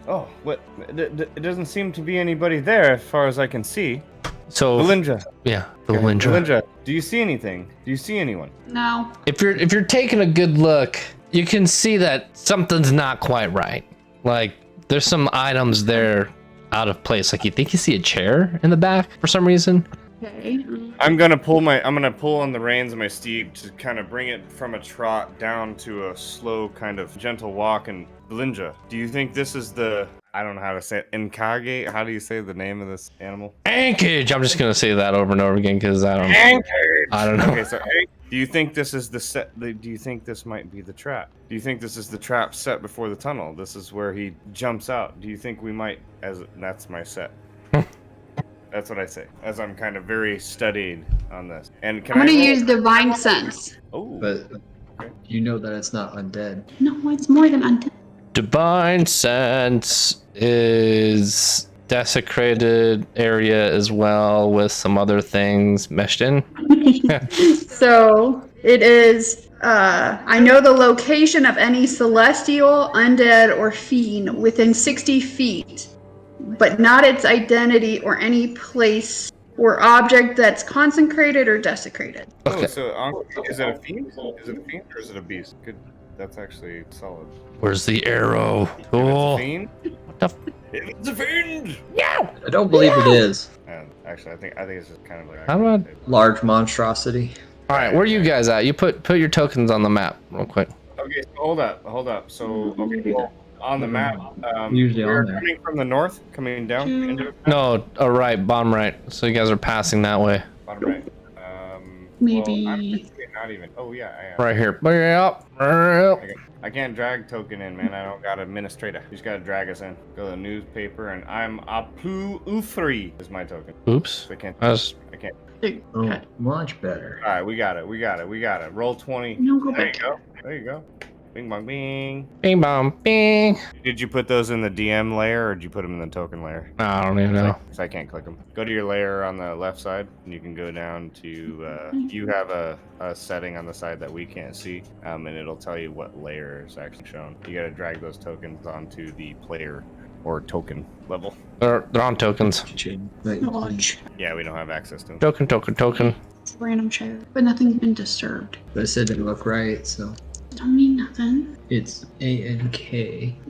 Oh, what? It doesn't seem to be anybody there as far as I can see. So Belinda. yeah, Belinda. Belinda, do you see anything? Do you see anyone? No. If you're taking a good look, you can see that something's not quite right. Like, there's some items there out of place. Like, you think you see a chair in the back for some reason. Okay. I'm gonna pull on the reins of my steed to kind of bring it from a trot down to a slow, kind of gentle walk. And Belinda, do you think this is I don't know how to say it, Nkage? How do you say the name of this animal? Anchorage. I'm just gonna say that over and over again because I don't know. Okay, so do you think this is the set? Do you think this might be the trap? Do you think this is the trap set before the tunnel? This is where he jumps out. Do you think we might? That's my set. That's what I say, as I'm kind of very studied on this. And I'm gonna use divine sense. Oh, But you know that it's not undead. No, it's more than undead. Divine sense is desecrated area as well with some other things meshed in. So it is. I know the location of any celestial, undead, or fiend within 60 feet, but not its identity or any place or object that's consecrated or desecrated. Oh, so is it a fiend? Is it a fiend or is it a beast? Good. That's actually solid. Where's the arrow? If it's Oh, a fiend? what the If it's a fiend! I don't believe it is. And actually, I think it's just kind of like. How about- Large monstrosity. All right, where are you guys at? You put your tokens on the map real quick. Okay, so hold up. So well, on the map, Usually we're on there. coming from the north, coming down into No, right, bottom right. So you guys are passing that way. bottom right. Maybe. Well, I'm actually not even. Oh yeah, I am. Right here. Yep. I can't drag token in, man. I don't got administrator. You just gotta drag us in. Go to the newspaper, and I'm Apu U3 is my token. Oops. I can't. I I can't. Oh, much better. All right, we got it. Roll 20. No, go There you back. go. There you go. Bing bong bing. Bing bong bing. Did you put those in the DM layer or did you put them in the token layer? I don't even know. So I can't click them. Go to your layer on the left side and you can go down to, you have a setting on the side that we can't see, and it'll tell you what layer is actually shown. You gotta drag those tokens onto the player or token level. They're on tokens. Yeah, we don't have access to them. Token. Random chair, but nothing's been disturbed. But it said didn't look right, so Don't mean nothing. it's ANK.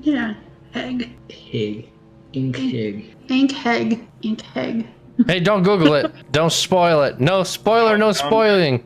Yeah, egg. Pig. Inkig. Ink-heg. Hey, don't Google it. Don't spoil it. No spoiler, no spoiling.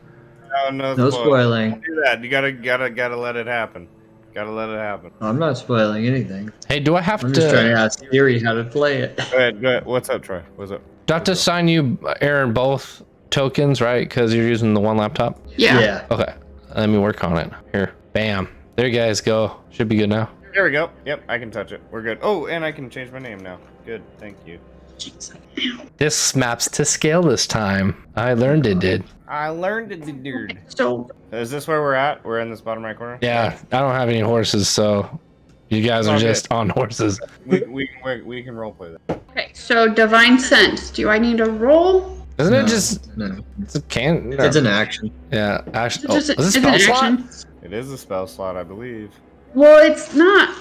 No spoiling. Don't do that. You gotta let it happen. Gotta let it happen. I'm not spoiling anything. Hey, do I have I'm just trying to to ask Siri how to play it. Go ahead. What's up, Troy? What's up? do I have to assign you, Aaron, both tokens, right? Because you're using the one laptop? Yeah. Okay. Let me work on it. Here. Bam. There you guys go. Should be good now. There we go. Yep, I can touch it. We're good. Oh, and I can change my name now. Good. Thank you. This maps to scale this time. I learned it did. I learned it, dude. So Is this where we're at? We're in this bottom right corner? Yeah, I don't have any horses, so you guys are Okay. just on horses. We can roleplay that. okay, so divine sense. Do I need a roll? Isn't No, it just no. it's a can? No. It's an action. Yeah, actually, Is it is just it an spell slot? action? It is a spell slot, I believe. Well, it's not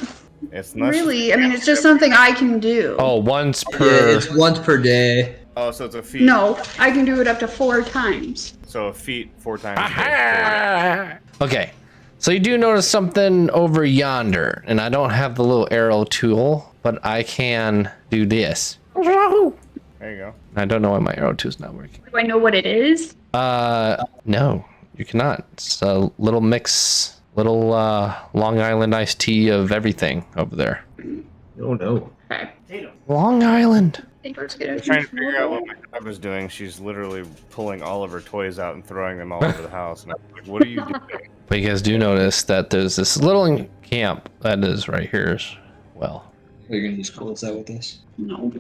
It's not really. I mean, it's just something I can do. Oh, once Yeah, per. it's once per day. Oh, so it's a feat. No, I can do it up to 4 times. So a feat 4 times. Aha! Okay, so you do notice something over yonder, and I don't have the little arrow tool, but I can do this. There you go. I don't know why my arrow tool's not working. Do I know what it is? No, you cannot. It's a little mix, little Long Island iced tea of everything over there. Oh no. Okay. Long Island. Let's get it. Trying to figure out what my dog was doing. She's literally pulling all of her toys out and throwing them all over the house. And I'm like, what are you doing? But you guys do notice that there's this little camp that is right here as well. Are you gonna just close that with this? No.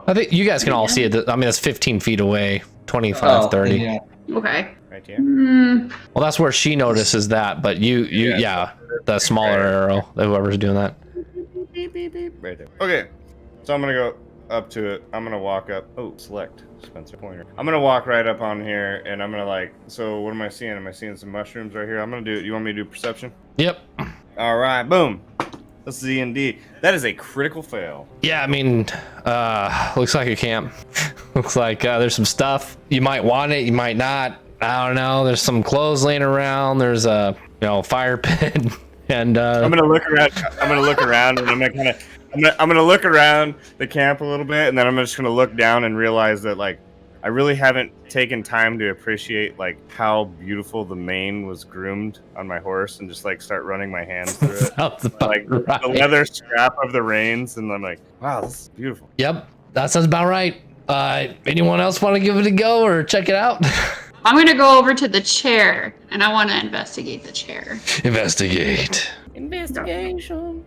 I think you guys can all see it. I mean, it's 15 feet away, 25, 30. Yeah. Okay. Right here. Well, that's where she notices that, but yeah, the smaller arrow, whoever's doing that. Beep, beep, beep. Right there. Okay. So I'm going to go up to it. I'm going to walk up. Oh, select Spencer Pointer. I'm going to walk right up on here and I'm going to so what am I seeing? Am I seeing some mushrooms right here? I'm going to do, you want me to do perception? Yep. All right. Boom. That's Z&D. That is a critical fail. Yeah, I mean, looks like a camp. Looks like there's some stuff. You might want it, you might not. I don't know. There's some clothes laying around. There's a fire pit, and I'm gonna look around. I'm gonna look around, and I'm gonna look around the camp a little bit, and then I'm just gonna look down and realize that I really haven't taken time to appreciate how beautiful the mane was groomed on my horse, and just start running my hands through it, sounds about the right. leather strap of the reins, and I'm like, wow, this is beautiful. Yep, that sounds about right. Anyone else want to give it a go or check it out? I'm gonna go over to the chair and I want to investigate the chair. Investigate. Investigation.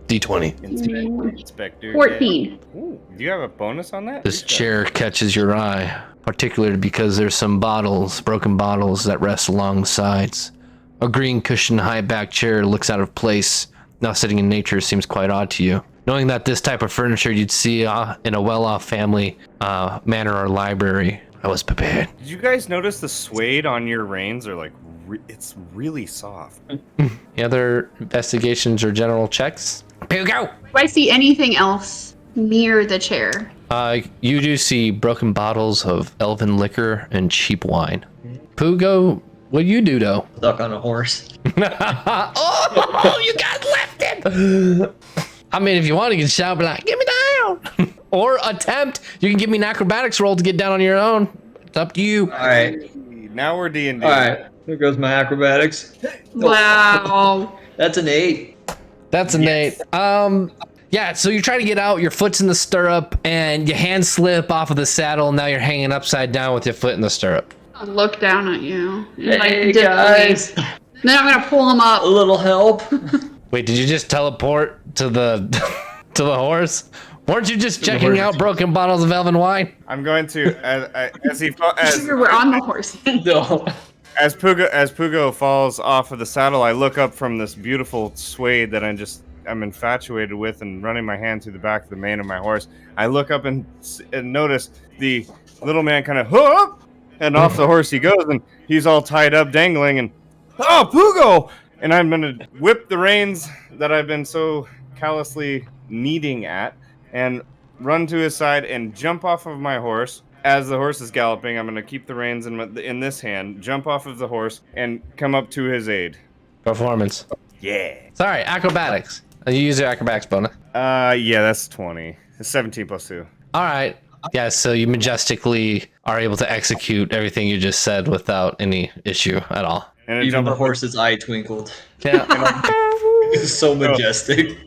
D20. Inspector. 14. Ooh, do you have a bonus on that? This chair catches your eye, particularly because there's some broken bottles that rest along the sides. A green cushioned high back chair looks out of place. Now sitting in nature seems quite odd to you. Knowing that this type of furniture you'd see in a well-off family manor or library, I was prepared. Did you guys notice the suede on your reins are it's really soft? Any other investigations or general checks? Pugo! Do I see anything else near the chair? You do see broken bottles of elven liquor and cheap wine. Pugo, what do you do though? Stuck on a horse. Oh, you guys left it! I mean, if you want, you can shout, be like, get me down! Or attempt. You can give me an acrobatics roll to get down on your own. It's up to you. All right. Now we're D&D. All right. Here goes my acrobatics. Wow. That's an 8. That's an 8. Yeah, so you're trying to get out, your foot's in the stirrup, and your hands slip off of the saddle, and now you're hanging upside down with your foot in the stirrup. I'll look down at you. And, Hey, dip guys. away. Then I'm gonna pull him A up. little help. Wait, did you just teleport to the to the horse? Weren't you just checking out broken bottles of elven wine? I'm going to We're on the horse. No. as Pugo falls off of the saddle, I look up from this beautiful suede that I'm infatuated with, and running my hand through the back of the mane of my horse. I look up and notice the little man kind of whoop, and off the horse he goes, and he's all tied up, dangling, and oh, Pugo! And I'm gonna whip the reins that I've been so callously kneading at, and run to his side and jump off of my horse. As the horse is galloping, I'm going to keep the reins in this hand, jump off of the horse, and come up to his aid. Performance. Yeah. Sorry, acrobatics. You use your acrobatics bonus. Yeah, that's 20. It's 17 plus 2. All right. Yeah, so you majestically are able to execute everything you just said without any issue at all. And Even the horse's eye twinkled. Yeah. It's so majestic.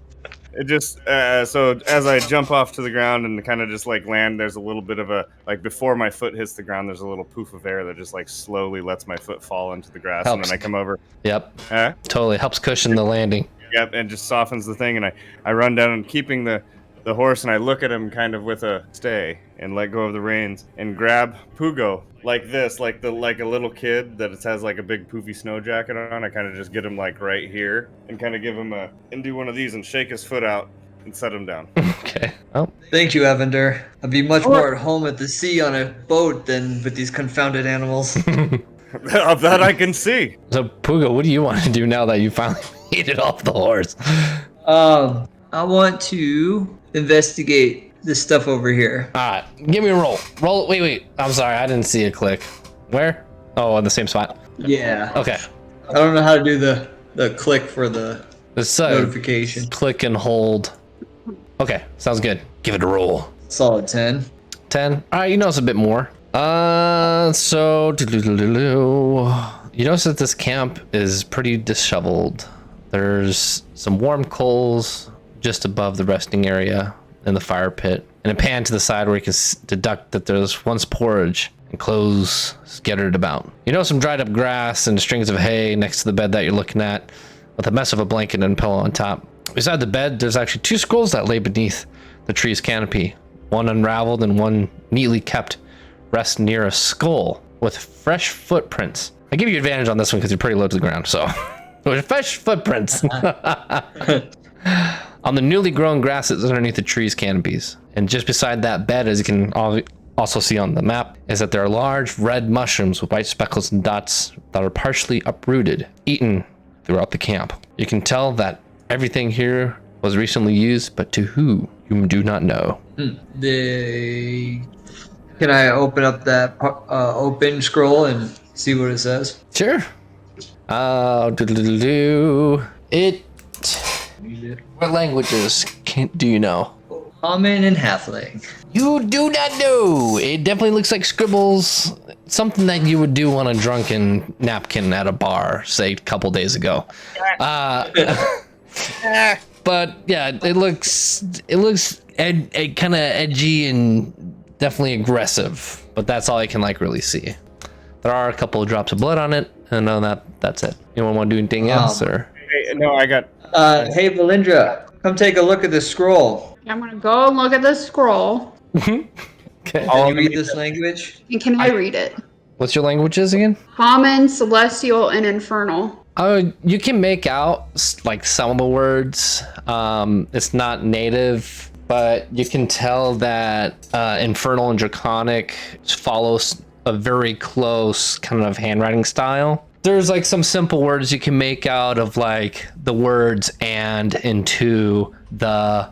It just so as I jump off to the ground and kind of just like land, there's a little bit of a like before my foot hits the ground, there's a little poof of air that just like slowly lets my foot fall into the grass, Helps. and then I come over. Yep. Huh? Totally helps cushion the landing. Yep, and just softens the thing, and I run down and keeping the horse, and I look at him kind of with a stay and let go of the reins and grab Pugo like this, like a little kid that has like a big poofy snow jacket on. I kind of just get him like right here and kind of give him and do one of these and shake his foot out and set him down. Okay. Oh. Thank you, Anvindr. I'd be much more at home at the sea on a boat than with these confounded animals. Of that I can see. So Pugo, what do you want to do now that you finally made it off the horse? I want to investigate this stuff over here. All right, give me a roll. Roll. Wait. I'm sorry, I didn't see a click. Where? Oh, in the same spot. Yeah. Okay. I don't know how to do the click for the It's notification. click and hold. Okay, sounds good. Give it a roll. Solid 10. 10. All right, you notice a bit more. So you notice that this camp is pretty disheveled. There's some warm coals just above the resting area in the fire pit, and a pan to the side where you can deduct that there's once porridge and clothes scattered about. You know, some dried up grass and strings of hay next to the bed that you're looking at, with a mess of a blanket and pillow on top. Beside the bed, there's actually 2 scrolls that lay beneath the tree's canopy. One unraveled and one neatly kept rest near a skull with fresh footprints. I give you advantage on this one because you're pretty low to the ground, so with fresh footprints on the newly grown grass that's underneath the tree's canopies. And just beside that bed, as you can also see on the map, is that there are large red mushrooms with white speckles and dots that are partially uprooted, eaten throughout the camp. You can tell that everything here was recently used, but to who, you do not know. Can I open up that open scroll and see what it says? Sure. What languages do you know? Common and halfling. You do not know. It definitely looks like scribbles. Something that you would do on a drunken napkin at a bar, say a couple days ago. But yeah, it looks kind of edgy and definitely aggressive. But that's all I can like really see. There are a couple of drops of blood on it, and that's it. Anyone want to do anything else, or? Hey, no, I got. Hey, Valindra, come take a look at this scroll. I'm gonna go and look at this scroll. Okay. Can you read this language? And can I read it? What's your languages again? Common, celestial, and infernal. You can make out like some of the words. It's not native, but you can tell that infernal and draconic follows a very close kind of handwriting style. There's like some simple words you can make out of like the words and into the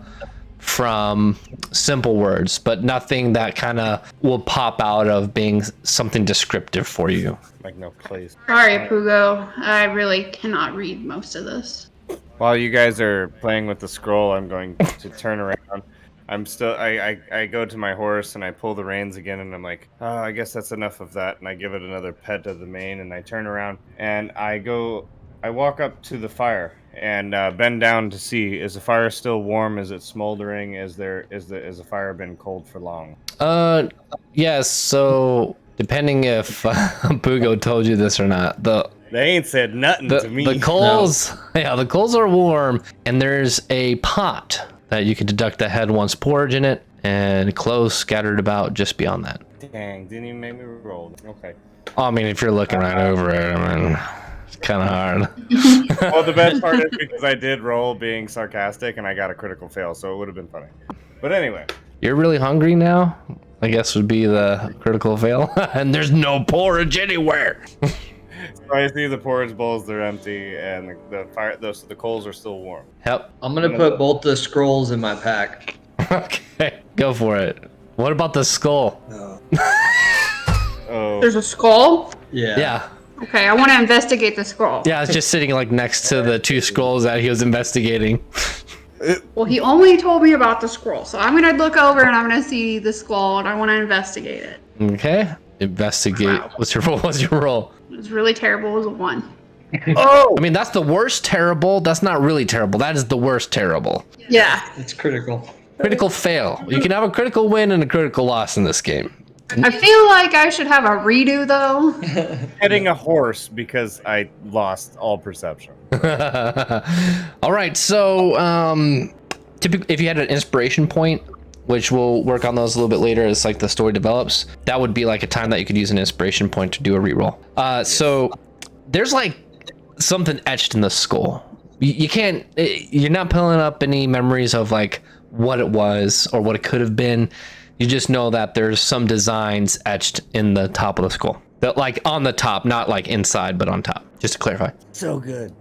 from simple words, but nothing that kind of will pop out of being something descriptive for you. Like no place. Sorry, Pugo. I really cannot read most of this. While you guys are playing with the scroll, I'm going to turn around. I go to my horse and I pull the reins again, and I'm like, oh, I guess that's enough of that. And I give it another pet of the mane, and I turn around and I walk up to the fire and bend down to see, is the fire still warm? Is it smoldering? Is the fire been cold for long? Yes. So depending if Pugo told you this or not, They ain't said nothing to me. The coals, yeah, the coals are warm, and there's a pot that you can deduct that had once porridge in it, and clothes scattered about just beyond that. Dang, didn't even make me roll. Okay. I mean, if you're looking right over it, I mean, it's kind of hard. Well, the best part is because I did roll being sarcastic, and I got a critical fail, so it would have been funny. But anyway. You're really hungry now, I guess would be the critical fail. And there's no porridge anywhere. So I see the porridge bowls, they're empty, and the coals are still warm. Yep. I'm gonna put both the scrolls in my pack. Okay, go for it. What about the skull? Oh, There's a skull? Yeah. Okay, I want to investigate the scroll. Yeah, it's just sitting like next to the 2 scrolls that he was investigating. Well, he only told me about the scroll, so I'm gonna look over and I'm gonna see the skull and I want to investigate it. Okay. Investigate. Wow. What's your roll? What's your roll? It was really terrible. It was a 1. oh! I mean, that's the worst terrible. That's not really terrible. That is the worst terrible. Yeah. It's critical. Critical fail. You can have a critical win and a critical loss in this game. I feel like I should have a redo though. Hitting a horse because I lost all perception. All right, so typically, if you had an inspiration point, which we'll work on those a little bit later as like the story develops, that would be like a time that you could use an inspiration point to do a reroll. So there's like something etched in the skull. You can't, you're not pulling up any memories of like what it was or what it could have been. You just know that there's some designs etched in the top of the skull. That like on the top, not like inside, but on top. Just to clarify. So good.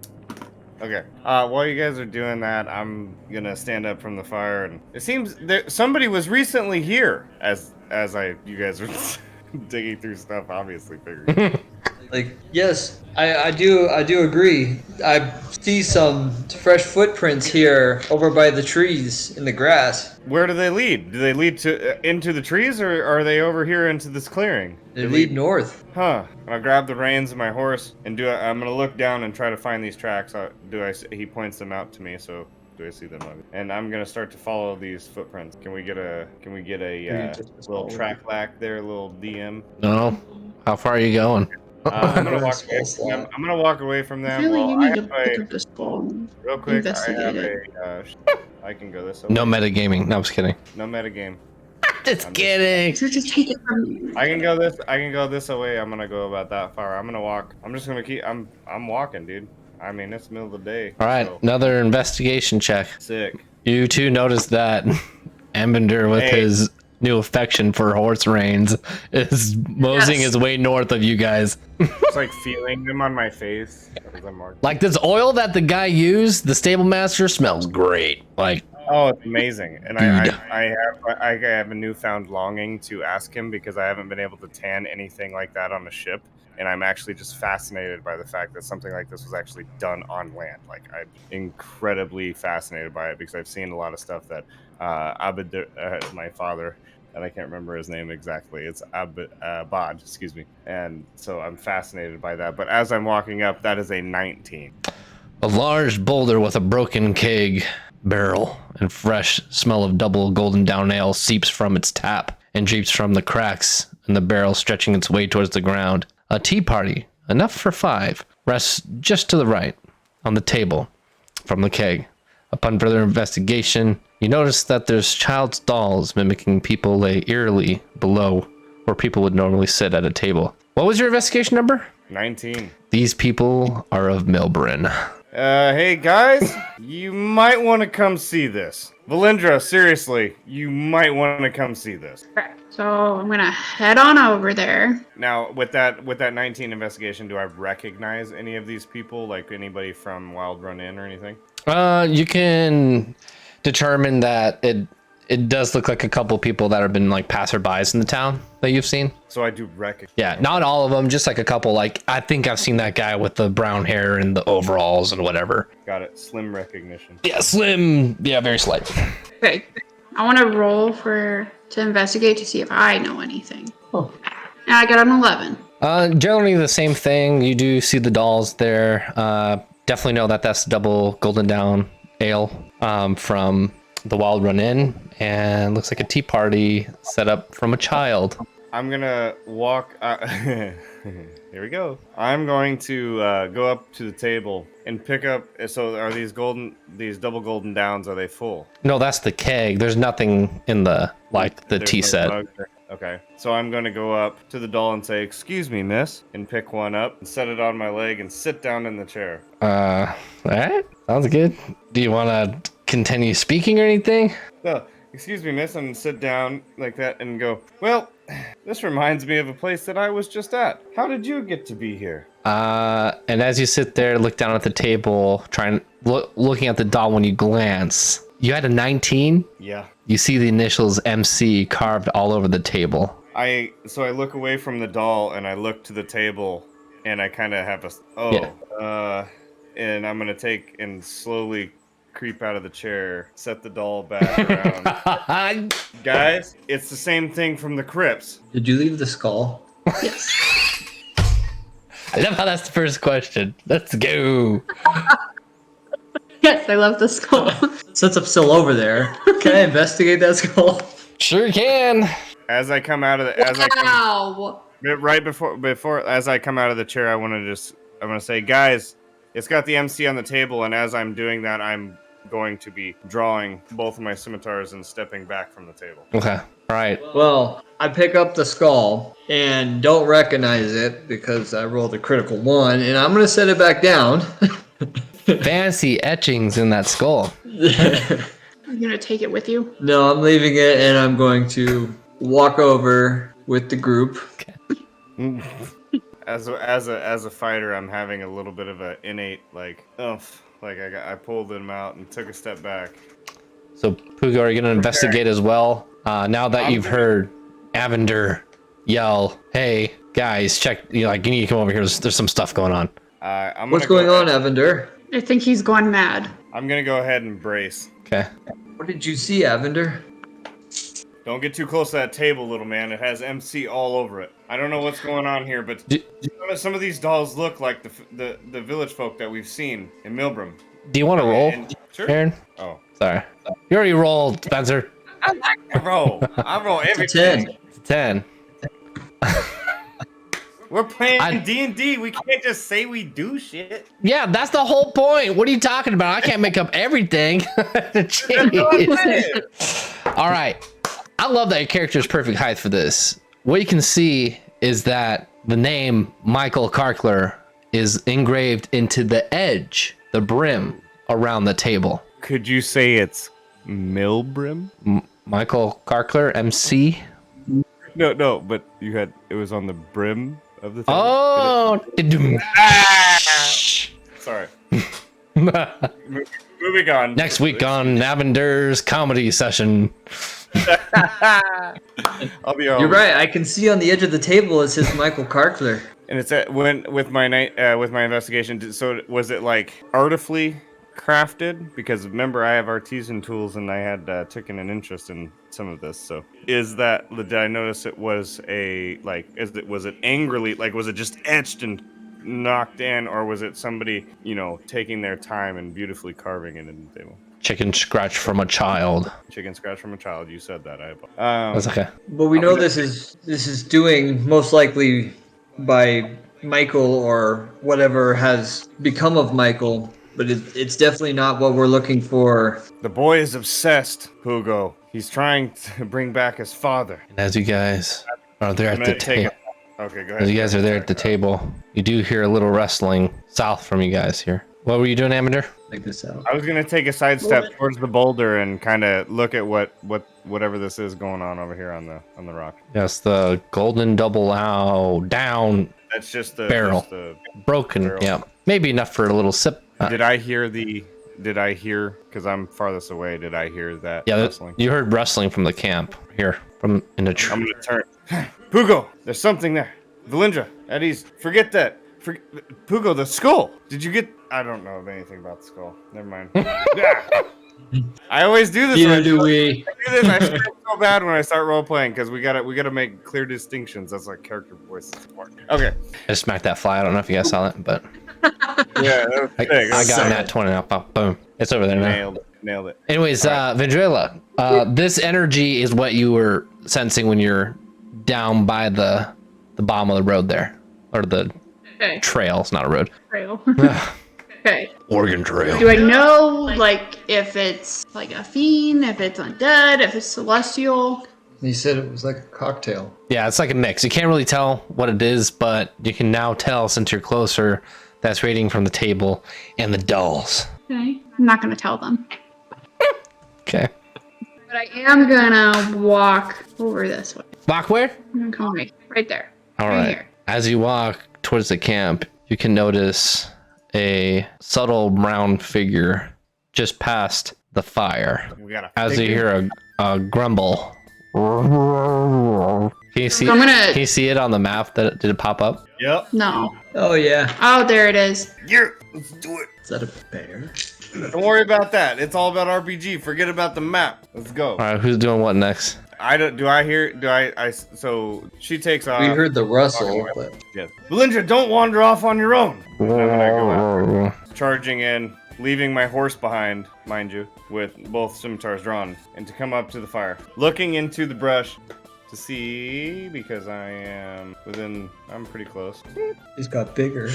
Okay. While you guys are doing that, I'm gonna stand up from the fire, and it seems that somebody was recently here. As you guys are digging through stuff, obviously figuring. Like, yes, I do agree. I see some fresh footprints here over by the trees in the grass. Where do they lead? Do they lead to into the trees, or are they over here into this clearing? They lead north. Huh. I'll grab the reins of my horse and I'm gonna look down and try to find these tracks. He points them out to me, so do I see them? And I'm gonna start to follow these footprints. Can we get a little track lack there, a little DM? No. How far are you going? I'm gonna walk away from them. I'm gonna walk away from I them. feel like you need I to have pick up the skull and real quick. I investigate have it. I can go this way. No metagaming. No, I'm just kidding. No metagame. Just kidding. So just take it from me. I can go this away. I'm gonna go about that far. I'm gonna walk. I'm just gonna keep. I'm walking, dude. I mean, it's the middle of the day. All right, so. another investigation check. Sick. You two noticed that Anvindr, with his new affection for horse reins, is moseying his way north of you guys. It's like feeling them on my face. As I'm walking. Like this oil that the guy used, the stable master, smells great. Like, oh, it's amazing. And Dude. I have a newfound longing to ask him because I haven't been able to tan anything like that on a ship. And I'm actually just fascinated by the fact that something like this was actually done on land. Like, I'm incredibly fascinated by it because I've seen a lot of stuff that Anvindr, my father, and I can't remember his name exactly. It's Bod, excuse me. And so I'm fascinated by that. But as I'm walking up, that is a 19. a large boulder with a broken keg barrel and fresh smell of double golden down ale seeps from its tap and drapes from the cracks in the barrel, stretching its way towards the ground. A tea party, enough for 5, rests just to the right on the table from the keg. Upon further investigation, you notice that there's child's dolls mimicking people lay eerily below where people would normally sit at a table. What was your investigation number? 19. These people are of Milbrin. Hey guys, you might want to come see this. Vindrela, seriously, you might want to come see this. Okay, so I'm gonna head on over there. Now, with that 19 investigation, do I recognize any of these people, like anybody from Wild Run Inn or anything? You can determine that it does look like a couple people that have been like passerbys in the town that you've seen. So I do recognize. Yeah, not all of them, just like a couple. Like, I think I've seen that guy with the brown hair and the overalls and whatever. Got it. Slim recognition. Yeah, slim. Yeah, very slight. Okay, I want to roll to investigate to see if I know anything. Oh. And I got an 11. Generally the same thing. You do see the dolls there. Definitely know that that's double golden down ale from the Wild Run Inn, and looks like a tea party set up from a child. I'm gonna walk. Here we go. I'm going to go up to the table and pick up. So, are these double golden downs? Are they full? No, that's the keg. There's nothing in the There's tea no set. mug there. Okay, so I'm gonna go up to the doll and say, "Excuse me, miss," and pick one up and set it on my leg and sit down in the chair. All right, sounds good. Do you want to continue speaking or anything? Well, excuse me, miss, and sit down like that and go, well, this reminds me of a place that I was just at. How did you get to be here? And as you sit there, look down at the table, looking at the doll when you glance, you had a 19? Yeah. You see the initials MC carved all over the table. So I look away from the doll and I look to the table and I kind of have and I'm going to take and slowly creep out of the chair, set the doll back around. Guys, it's the same thing from the crypts. Did you leave the skull? Yes. I love how that's the first question. Let's go. Yes, I love the skull. Since I'm still over there, can I investigate that skull? Sure can. As I come out of the as I come out of the chair, I want to say, guys, it's got the MC on the table, and as I'm doing that, I'm going to be drawing both of my scimitars and stepping back from the table. Okay. All right. Well, I pick up the skull and don't recognize it because I rolled a critical 1, and I'm going to set it back down. Fancy etchings in that skull. You're gonna take it with you? No, I'm leaving it, and I'm going to walk over with the group. Okay. As a fighter, I'm having a little bit of an innate I pulled him out and took a step back. So Pugo, are you gonna investigate as well? Now that you've heard Anvindr yell, "Hey guys, check! You need to come over here. There's some stuff going on." What's going on, Anvindr? I think he's gone mad. I'm gonna go ahead and brace. Okay. What did you see, Anvindr? Don't get too close to that table, little man. It has MC all over it. I don't know what's going on here, but some of these dolls look like the village folk that we've seen in Milbrim. Do you want to roll, Sure. Aaron? Oh, Sorry. You already rolled, Spencer. I roll everything. 10. We're playing D&D. We can't just say we do shit. Yeah, that's the whole point. What are you talking about? I can't make up everything. Jeez. All right. I love that your character is perfect height for this. What you can see is that the name Michael Karkler is engraved into the edge, the brim around the table. Could you say it's Milbrim? Michael Karkler, MC. No, but it was on the brim of the table. Oh. Sorry. Moving on. Next week on Anvindr's comedy session. I'll be all You're right. I can see on the edge of the table it says Michael Karkler. And it's with my investigation. So was it like artfully crafted? Because remember, I have artisan tools, and I had taken an interest in some of this. So did I notice it was was it angrily, like was it just etched and knocked in, or was it somebody taking their time and beautifully carving it in the table? Chicken scratch from a child. Chicken scratch from a child. You said that. That's okay. But we know this is doing most likely by Michael or whatever has become of Michael, but it's definitely not what we're looking for. The boy is obsessed, Pugo. He's trying to bring back his father. And as you guys are there at the table, okay, go ahead. as you guys are there at the table, you do hear a little rustling south from you guys here. What were you doing, Anvindr? Check this out. I was gonna take a side step towards the boulder and kind of look at whatever this is going on over here on the rock. Yes, the golden double down. That's just the barrel. just the Broken. barrel. Yeah, maybe enough for a little sip. Did I hear? Because I'm farthest away. Did I hear that? Yeah, rustling? you heard rustling from the camp here, from in the I'm tree. gonna turn. Pugo, there's something there. Valindra, at ease. Forget that. Pugo, the skull. Did you get? I don't know anything about the skull. Never mind. Yeah. I always do this. Neither do we. I feel so bad when I start role playing because we gotta make clear distinctions. That's like character voices. Okay. I just smacked that fly. I don't know if you guys saw that, but Yeah, that was I big. got that 20 now. Boom. It's over there now. Nailed it. Anyways, Vindrela, this energy is what you were sensing when you're down by the bottom of the road there, or the trail. It's not a road. Trail. Okay. Oregon Trail. Do I know, like, if it's like a fiend, if it's undead, if it's celestial? He said it was like a cocktail. Yeah, it's like a mix. You can't really tell what it is, but you can now tell since you're closer. That's radiating from the table and the dolls. Okay. I'm not going to tell them. Okay. But I am gonna walk over this way. Walk where? I'm gonna come right there. All Right right. here. As you walk towards the camp, you can notice a subtle brown figure just past the fire. We got As you hear a grumble. Can you see? I'm gonna- Can you see it on the map? That did it pop up? Yep. No. Oh yeah. Oh, there it is. Yeah. Let's do it. Is that a bear? Don't worry about that. It's all about RPG. Forget about the map. Let's go. All right, who's doing what next? I don't. Do I hear? Do I? So she takes off. We heard the rustle, but Yes. Belinda, don't wander off on your own. I'm gonna go out, charging in, leaving my horse behind, mind you, with both scimitars drawn, and to come up to the fire, looking into the brush to see because I am within. I'm pretty close. he's got bigger.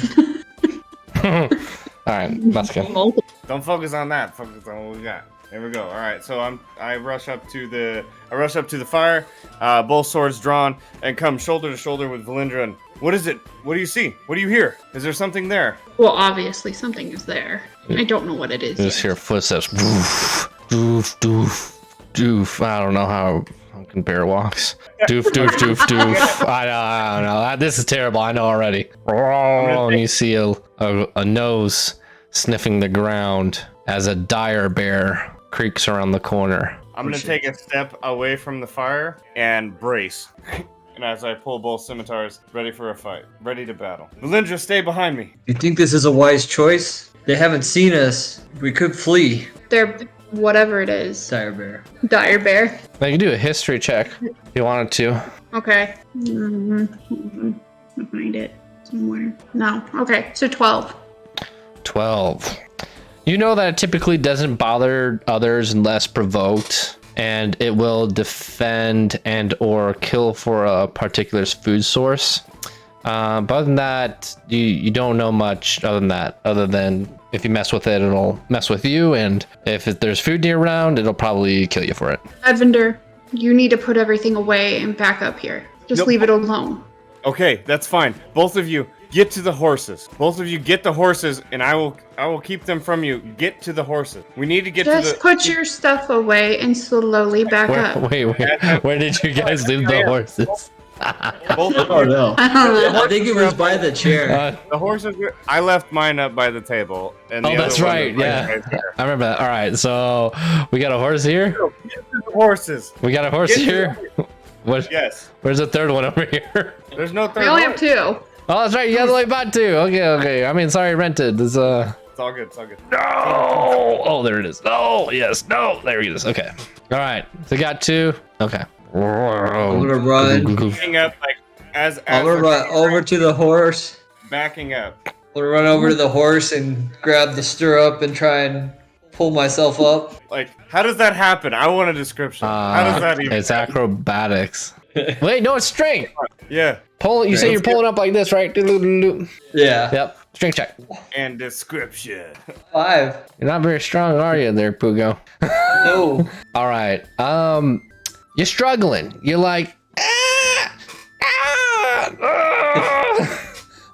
All right, let's go. Don't focus on that. Focus on what we got. There we go. All right. So I rush up to the fire, both swords drawn, and come shoulder to shoulder with Valindra. And what is it? What do you see? What do you hear? Is there something there? Well, obviously something is there. I don't know what it is. You just yet. hear footsteps. Doof, doof, doof, doof. I don't know how fucking bear walks. Doof, doof, doof, doof. I don't know. This is terrible. I know already. And you see a nose sniffing the ground as a dire bear creaks around the corner. I'm gonna take a step away from the fire and brace. And as I pull both scimitars, ready for a fight, ready to battle. Valindra, stay behind me. You think this is a wise choice? They haven't seen us. We could flee. They're whatever it is. Dire bear. Dire bear. Now you can do a history check if you wanted to. Okay. I'll find it somewhere. No. Okay. So 12. 12. You know that it typically doesn't bother others unless provoked, and it will defend and or kill for a particular food source. But other than that, you don't know much other than that. Other than if you mess with it, it'll mess with you, and if there's food near around, it'll probably kill you for it. Anvindr, you need to put everything away and back up here. Just Nope. leave it alone. Okay, that's fine. Both of you get to the horses. Both of you get the horses, and I will keep them from you. Get to the horses. We need to get Just to the. put your stuff away and slowly back up. Wait, where did you guys leave the horses? Both of Oh you. no. I don't know. I think it was by the chair. The horses. I left mine up by the table. And the Oh, other that's one right. is right Yeah, there. I remember that. All right, so we got a horse here. Get to the horses. We got a horse Get to here. What? Yes. Where's the third one over here? There's no third. We only have horse. 2. Oh, that's right. You guys only bought 2. Okay. I mean, sorry, rented. It's It's all good. It's all good. No! Oh, there it is. No, yes, no. There it is. Okay. All right. So we got 2. Okay. I'm gonna run. Backing up like as I'm gonna we're run over to the horse. backing up. I'm gonna run over to the horse and grab the stirrup and try and pull myself up. Like, how does that happen? I want a description. How does that even? It's acrobatics. Wait, no, it's strength. Yeah. Pull. You say Okay. you're pulling up like this, right? Doo-doo-doo-doo. Yeah. Yep. Strength check. And description. 5. You're not very strong, are you, there, Pugo? No. All right. You're struggling. You're like,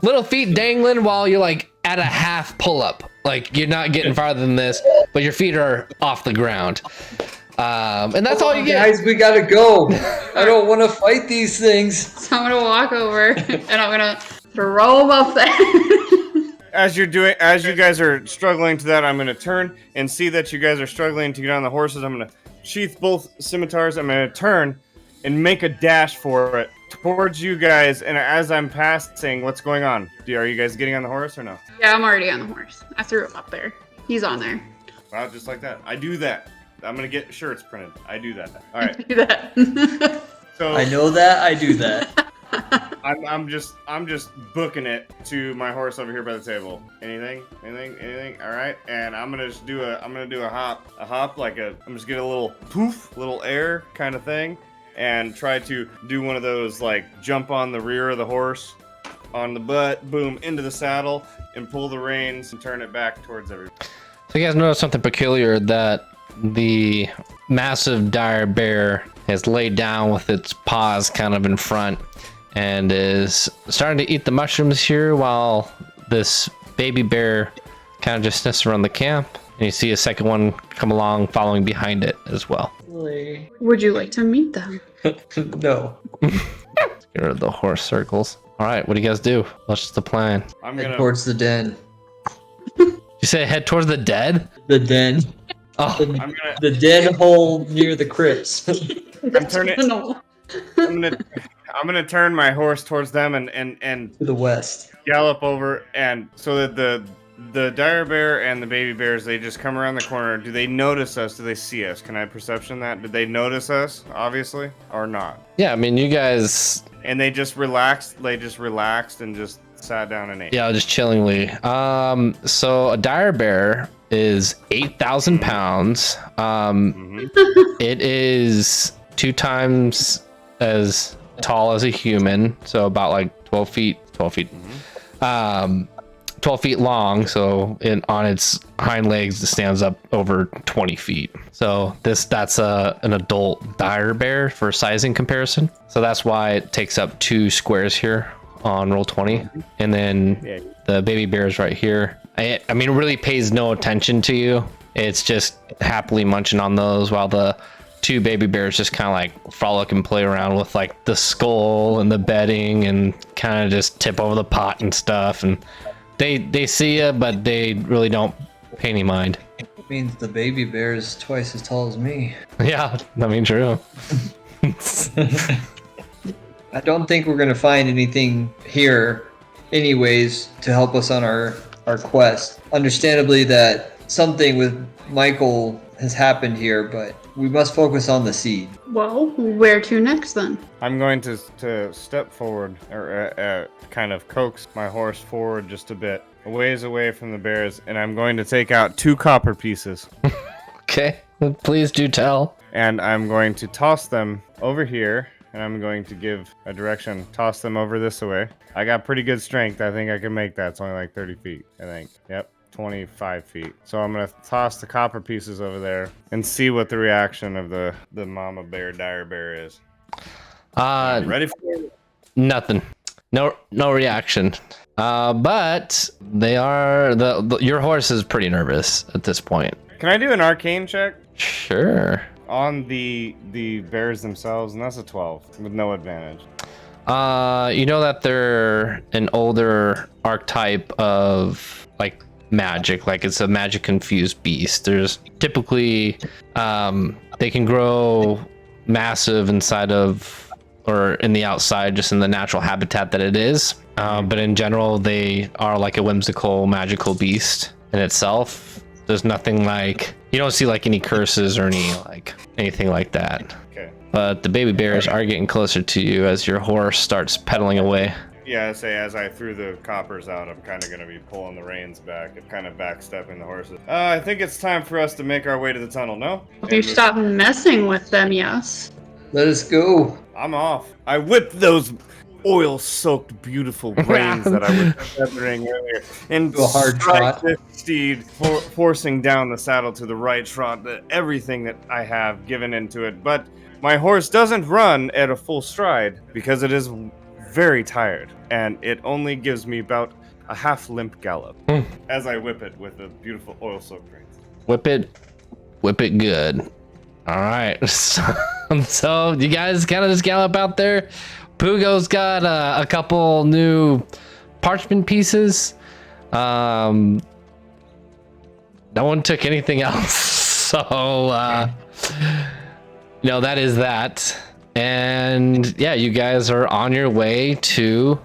little feet dangling while you're like at a half pull up. Like you're not getting farther than this, but your feet are off the ground. And that's all you get. Guys, we gotta go. I don't want to fight these things. So I'm gonna walk over and I'm gonna throw them up there. As you guys are struggling to that, I'm gonna turn and see that you guys are struggling to get on the horses. I'm gonna sheath both scimitars. I'm gonna turn and make a dash for it towards you guys. And as I'm passing, what's going on? Are you guys getting on the horse or no? Yeah, I'm already on the horse. I threw him up there. He's on there. Wow, just like that. I do that. I'm gonna get shirts printed. I do that. All right. Do that. So I know that. I do that. I'm just booking it to my horse over here by the table. Anything? All right. And I'm gonna do a hop like I'm just get a little poof, little air kind of thing, and try to do one of those like jump on the rear of the horse, on the butt, boom, into the saddle, and pull the reins and turn it back towards everybody. So you guys notice something peculiar that the massive dire bear has laid down with its paws kind of in front and is starting to eat the mushrooms here while this baby bear kind of just sniffs around the camp. And you see a second one come along following behind it as well. Would you like to meet them? No. Get rid of the horse circles. All right, what do you guys do? What's the plan? I'm Head gonna. towards the den. You say head towards the dead? The den. Oh, The, I'm gonna. the den hole near the crypts. I'm turning. No. I'm gonna turn my horse towards them and To the west. gallop over, and so that the dire bear and the baby bears, they just come around the corner. Do they notice us? Do they see us? Can I perception that? Did they notice us? Obviously, or not? yeah. I mean, you guys. And they just relaxed. They just relaxed and just sat down and ate. Yeah, just chillingly. So a dire bear is 8,000 pounds. Mhm. It is 2 times as tall as a human, so about like 12 feet. 12 feet long, so on its hind legs it stands up over 20 feet. So that's an adult dire bear for sizing comparison. So that's why it takes up 2 squares here on roll 20. And then Yeah. the baby bear is right here. I mean, it really pays no attention to you. It's just happily munching on those, while the 2 baby bears just kind of like frolic and play around with like the skull and the bedding and kind of just tip over the pot and stuff. And they see you, but they really don't pay any mind. It means the baby bear is twice as tall as me. Yeah, I mean, true. I don't think we're gonna find anything here anyways to help us on our quest. Understandably that something with Michael has happened here, but we must focus on the seed. Well, where to next then? I'm going to step forward, or kind of coax my horse forward just a bit, a ways away from the bears, and I'm going to take out 2 copper pieces, Okay, please do tell. and I'm going to toss them over here, and I'm going to give a direction, toss them over this way. I got pretty good strength. I think I can make that. It's only like 30 feet, I think. Yep. 25 feet. So I'm gonna toss the copper pieces over there and see what the reaction of the mama bear dire bear is. Ready for it? Nothing. No reaction. But they are your horse is pretty nervous at this point. Can I do an arcane check Sure. on the bears themselves? And that's a 12 with no advantage. You know that they're an older archetype of like magic, like it's a magic infused beast. There's typically they can grow massive inside of or in the outside, just in the natural habitat that it is, but in general they are like a whimsical magical beast in itself. There's nothing like, you don't see like any curses or anything like that. Okay. But the baby bears are getting closer to you as your horse starts pedaling away. Yeah, I say as I threw the coppers out, I'm kind of going to be pulling the reins back and kind of backstepping the horses. I think it's time for us to make our way to the tunnel, no? If you stop messing with them, yes. Let us go. I'm off. I whipped those oil-soaked, beautiful reins that I was feathering earlier and Do a hard strike trot. this steed, forcing down the saddle to the right trot, everything that I have given into it. But my horse doesn't run at a full stride because it is very tired, and it only gives me about a half limp gallop as I whip it with the beautiful oil-soaked reins. Whip it good. All right. So you guys kind of just gallop out there. Pugo's got a couple new parchment pieces. No one took anything else. So, that is that. And yeah, you guys are on your way to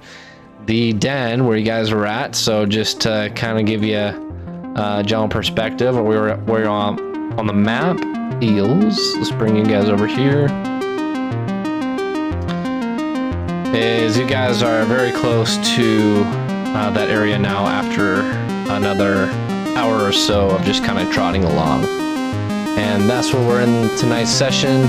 the den where you guys were at. So just to kind of give you a general perspective of where you're on the map. Eels. Let's bring you guys over here. Is you guys are very close to that area now after another hour or so of just kind of trotting along. And that's where we're in tonight's session.